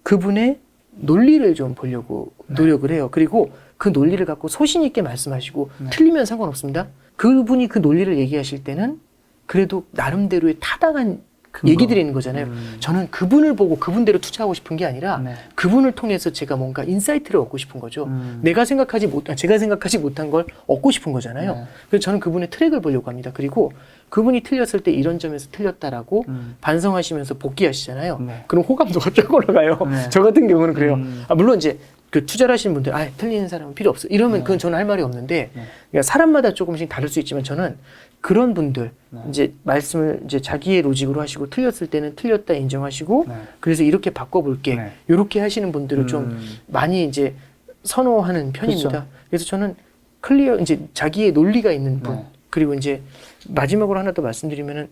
그분의 논리를 좀 보려고 노력을 해요. 그리고 그 논리를 갖고 소신 있게 말씀하시고 틀리면 상관없습니다. 그분이 그 논리를 얘기하실 때는 그래도 나름대로의 타당한 얘기들이 있는 거잖아요. 저는 그분을 보고 그분대로 투자하고 싶은 게 아니라 네. 그분을 통해서 제가 뭔가 인사이트를 얻고 싶은 거죠. 제가 생각하지 못한 걸 얻고 싶은 거잖아요. 네. 그래서 저는 그분의 트랙을 보려고 합니다. 그리고 그분이 틀렸을 때 이런 점에서 틀렸다라고 반성하시면서 복귀하시잖아요. 네. 그럼 호감도가 쫙 올라가요. 네. 저 같은 경우는 그래요. 물론 이제 그 투자를 하시는 분들, 틀리는 사람은 필요 없어. 이러면 그건 저는 할 말이 없는데, 그러니까 사람마다 조금씩 다를 수 있지만 저는 그런 분들, 이제 말씀을 이제 자기의 로직으로 하시고 틀렸을 때는 틀렸다 인정하시고, 그래서 이렇게 바꿔볼게. 네. 이렇게 하시는 분들을 좀 많이 이제 선호하는 편입니다. 그렇죠. 그래서 저는 클리어, 이제 자기의 논리가 있는 분, 네. 그리고 이제 마지막으로 하나 더 말씀드리면은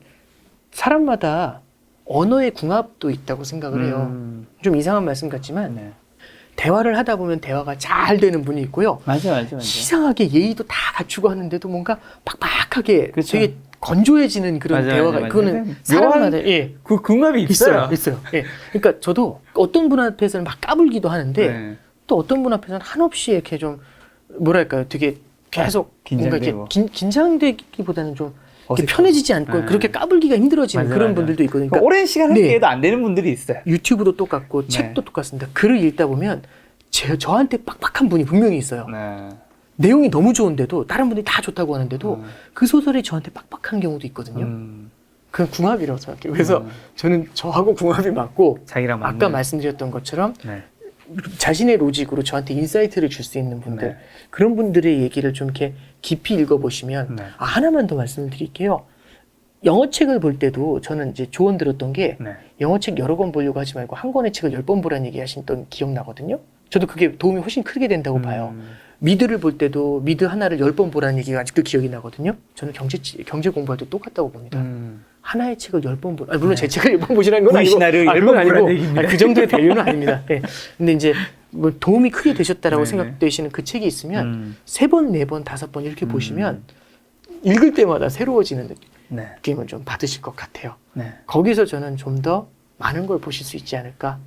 사람마다 언어의 궁합도 있다고 생각을 해요. 좀 이상한 말씀 같지만, 네. 대화를 하다 보면 대화가 잘 되는 분이 있고요. 맞아요. 이상하게 예의도 다 갖추고 하는데도 뭔가 빡빡하게 그렇죠. 되게 건조해지는 그런 맞아요, 대화가 맞아요. 그거는 사람마다 그 궁합이 있어요. 예. 그러니까 저도 어떤 분 앞에서는 막 까불기도 하는데 네. 또 어떤 분 앞에서는 한없이 이렇게 좀 뭐랄까요, 되게 계속 뭔가 이렇게 긴장되고. 긴장되기보다는 좀 이렇게 어색하고. 편해지지 않고 네. 그렇게 까불기가 힘들어지는 맞아요, 그런 맞아요. 분들도 있거든요. 그러니까 오랜 시간 네. 함께해도 안 되는 분들이 있어요. 유튜브도 똑같고 네. 책도 똑같습니다. 글을 읽다 보면 저한테 빡빡한 분이 분명히 있어요. 네. 내용이 너무 좋은데도 다른 분들이 다 좋다고 하는데도 그 소설이 저한테 빡빡한 경우도 있거든요. 그건 궁합이라고 생각해요. 그래서 저는 저하고 궁합이 맞고 자기랑 맞는. 아까 말씀드렸던 것처럼 네. 자신의 로직으로 저한테 인사이트를 줄 수 있는 분들 네. 그런 분들의 얘기를 좀 이렇게 깊이 읽어보시면 네. 하나만 더 말씀을 드릴게요. 영어 책을 볼 때도 저는 이제 조언 들었던 게 네. 영어 책 여러 권 보려고 하지 말고 한 권의 책을 10번 보라는 얘기 하셨던 기억나거든요. 저도 그게 도움이 훨씬 크게 된다고 봐요. 미드를 볼 때도 미드 하나를 10번 보라는 얘기가 아직도 기억이 나거든요. 저는 경제 공부할 때 똑같다고 봅니다. 하나의 책을 10번 물론 제 책을 10번 보시라는 건 아니고, 시나리오 그건 10번 보라는 얘기입니다. 그 정도의 밸류는 아닙니다. 네. 근데 이제 뭐 도움이 크게 되셨다라고 네네. 생각되시는 그 책이 있으면 3번, 4번, 5번 이렇게 보시면 읽을 때마다 새로워지는 네. 느낌을 좀 받으실 것 같아요. 네. 거기서 저는 좀 더 많은 걸 보실 수 있지 않을까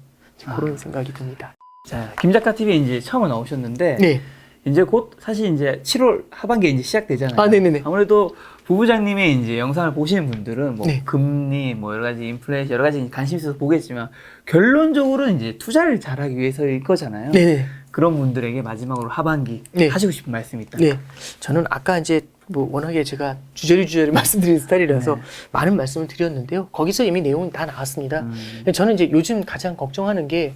그런 생각이 듭니다. 자, 김 작가 TV에 이제 처음 나오셨는데 네. 이제 곧 사실 이제 7월 하반기에 이제 시작되잖아요. 네네네. 아무래도 부부장님의 이제 영상을 보시는 분들은 뭐 네. 금리, 뭐 여러 가지 인플레이션, 여러 가지 관심 있어서 보겠지만 결론적으로 이제 투자를 잘하기 위해서일 거잖아요. 네네. 그런 분들에게 마지막으로 하반기 네. 하시고 싶은 말씀이 있다. 네. 저는 아까 이제 뭐 워낙에 제가 주저리 말씀드린 스타일이라서 네. 많은 말씀을 드렸는데요. 거기서 이미 내용은 다 나왔습니다. 저는 이제 요즘 가장 걱정하는 게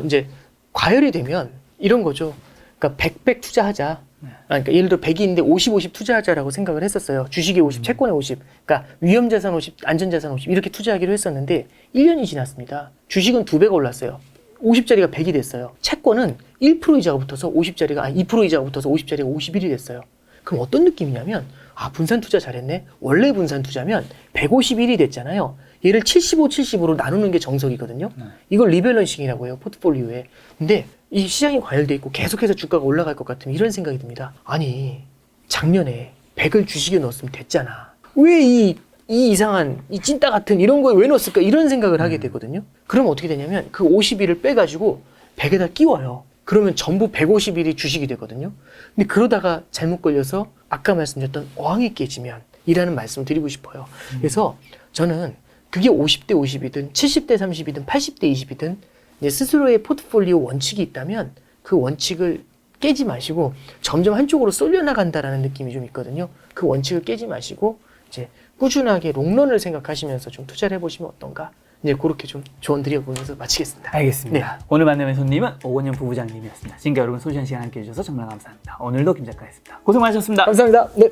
이제 과열이 되면 이런 거죠. 그러니까 100 투자하자. 그러니까 예를 들어 100이 있는데 50 투자하자라고 생각을 했었어요. 주식에 50, 채권에 50. 그러니까 위험자산 50, 안전자산 50 이렇게 투자하기로 했었는데 1년이 지났습니다. 주식은 2배가 올랐어요. 50짜리가 100이 됐어요. 채권은 1% 이자가 붙어서 50짜리가, 아니 2% 이자가 붙어서 50짜리가 51이 됐어요. 그럼 어떤 느낌이냐면, 아, 분산 투자 잘했네. 원래 분산 투자면 151이 됐잖아요. 얘를 75, 70으로 나누는 게 정석이거든요. 이걸 리밸런싱이라고 해요, 포트폴리오에. 근데 이 시장이 과열돼 있고 계속해서 주가가 올라갈 것 같으면 이런 생각이 듭니다. 아니, 작년에 100을 주식에 넣었으면 됐잖아. 왜 이 이상한, 이 찐따 같은 이런 거에 왜 넣었을까? 이런 생각을 하게 되거든요. 그럼 어떻게 되냐면 그 51을 빼가지고 100에다 끼워요. 그러면 전부 151이 주식이 되거든요. 근데 그러다가 잘못 걸려서 아까 말씀드렸던 어항이 깨지면 이라는 말씀을 드리고 싶어요. 그래서 저는 그게 50대 50이든 70대 30이든 80대 20이든 이제 스스로의 포트폴리오 원칙이 있다면 그 원칙을 깨지 마시고 점점 한쪽으로 쏠려나간다라는 느낌이 좀 있거든요. 그 원칙을 깨지 마시고 이제 꾸준하게 롱런을 생각하시면서 좀 투자를 해보시면 어떤가? 이제 그렇게 좀 조언 드려보면서 마치겠습니다. 알겠습니다. 오늘 만나는 손님은 오건영 부부장님이었습니다. 지금까지 여러분 소중한 시간 함께 해주셔서 정말 감사합니다. 오늘도 김 작가였습니다. 고생 많으셨습니다. 감사합니다. 네.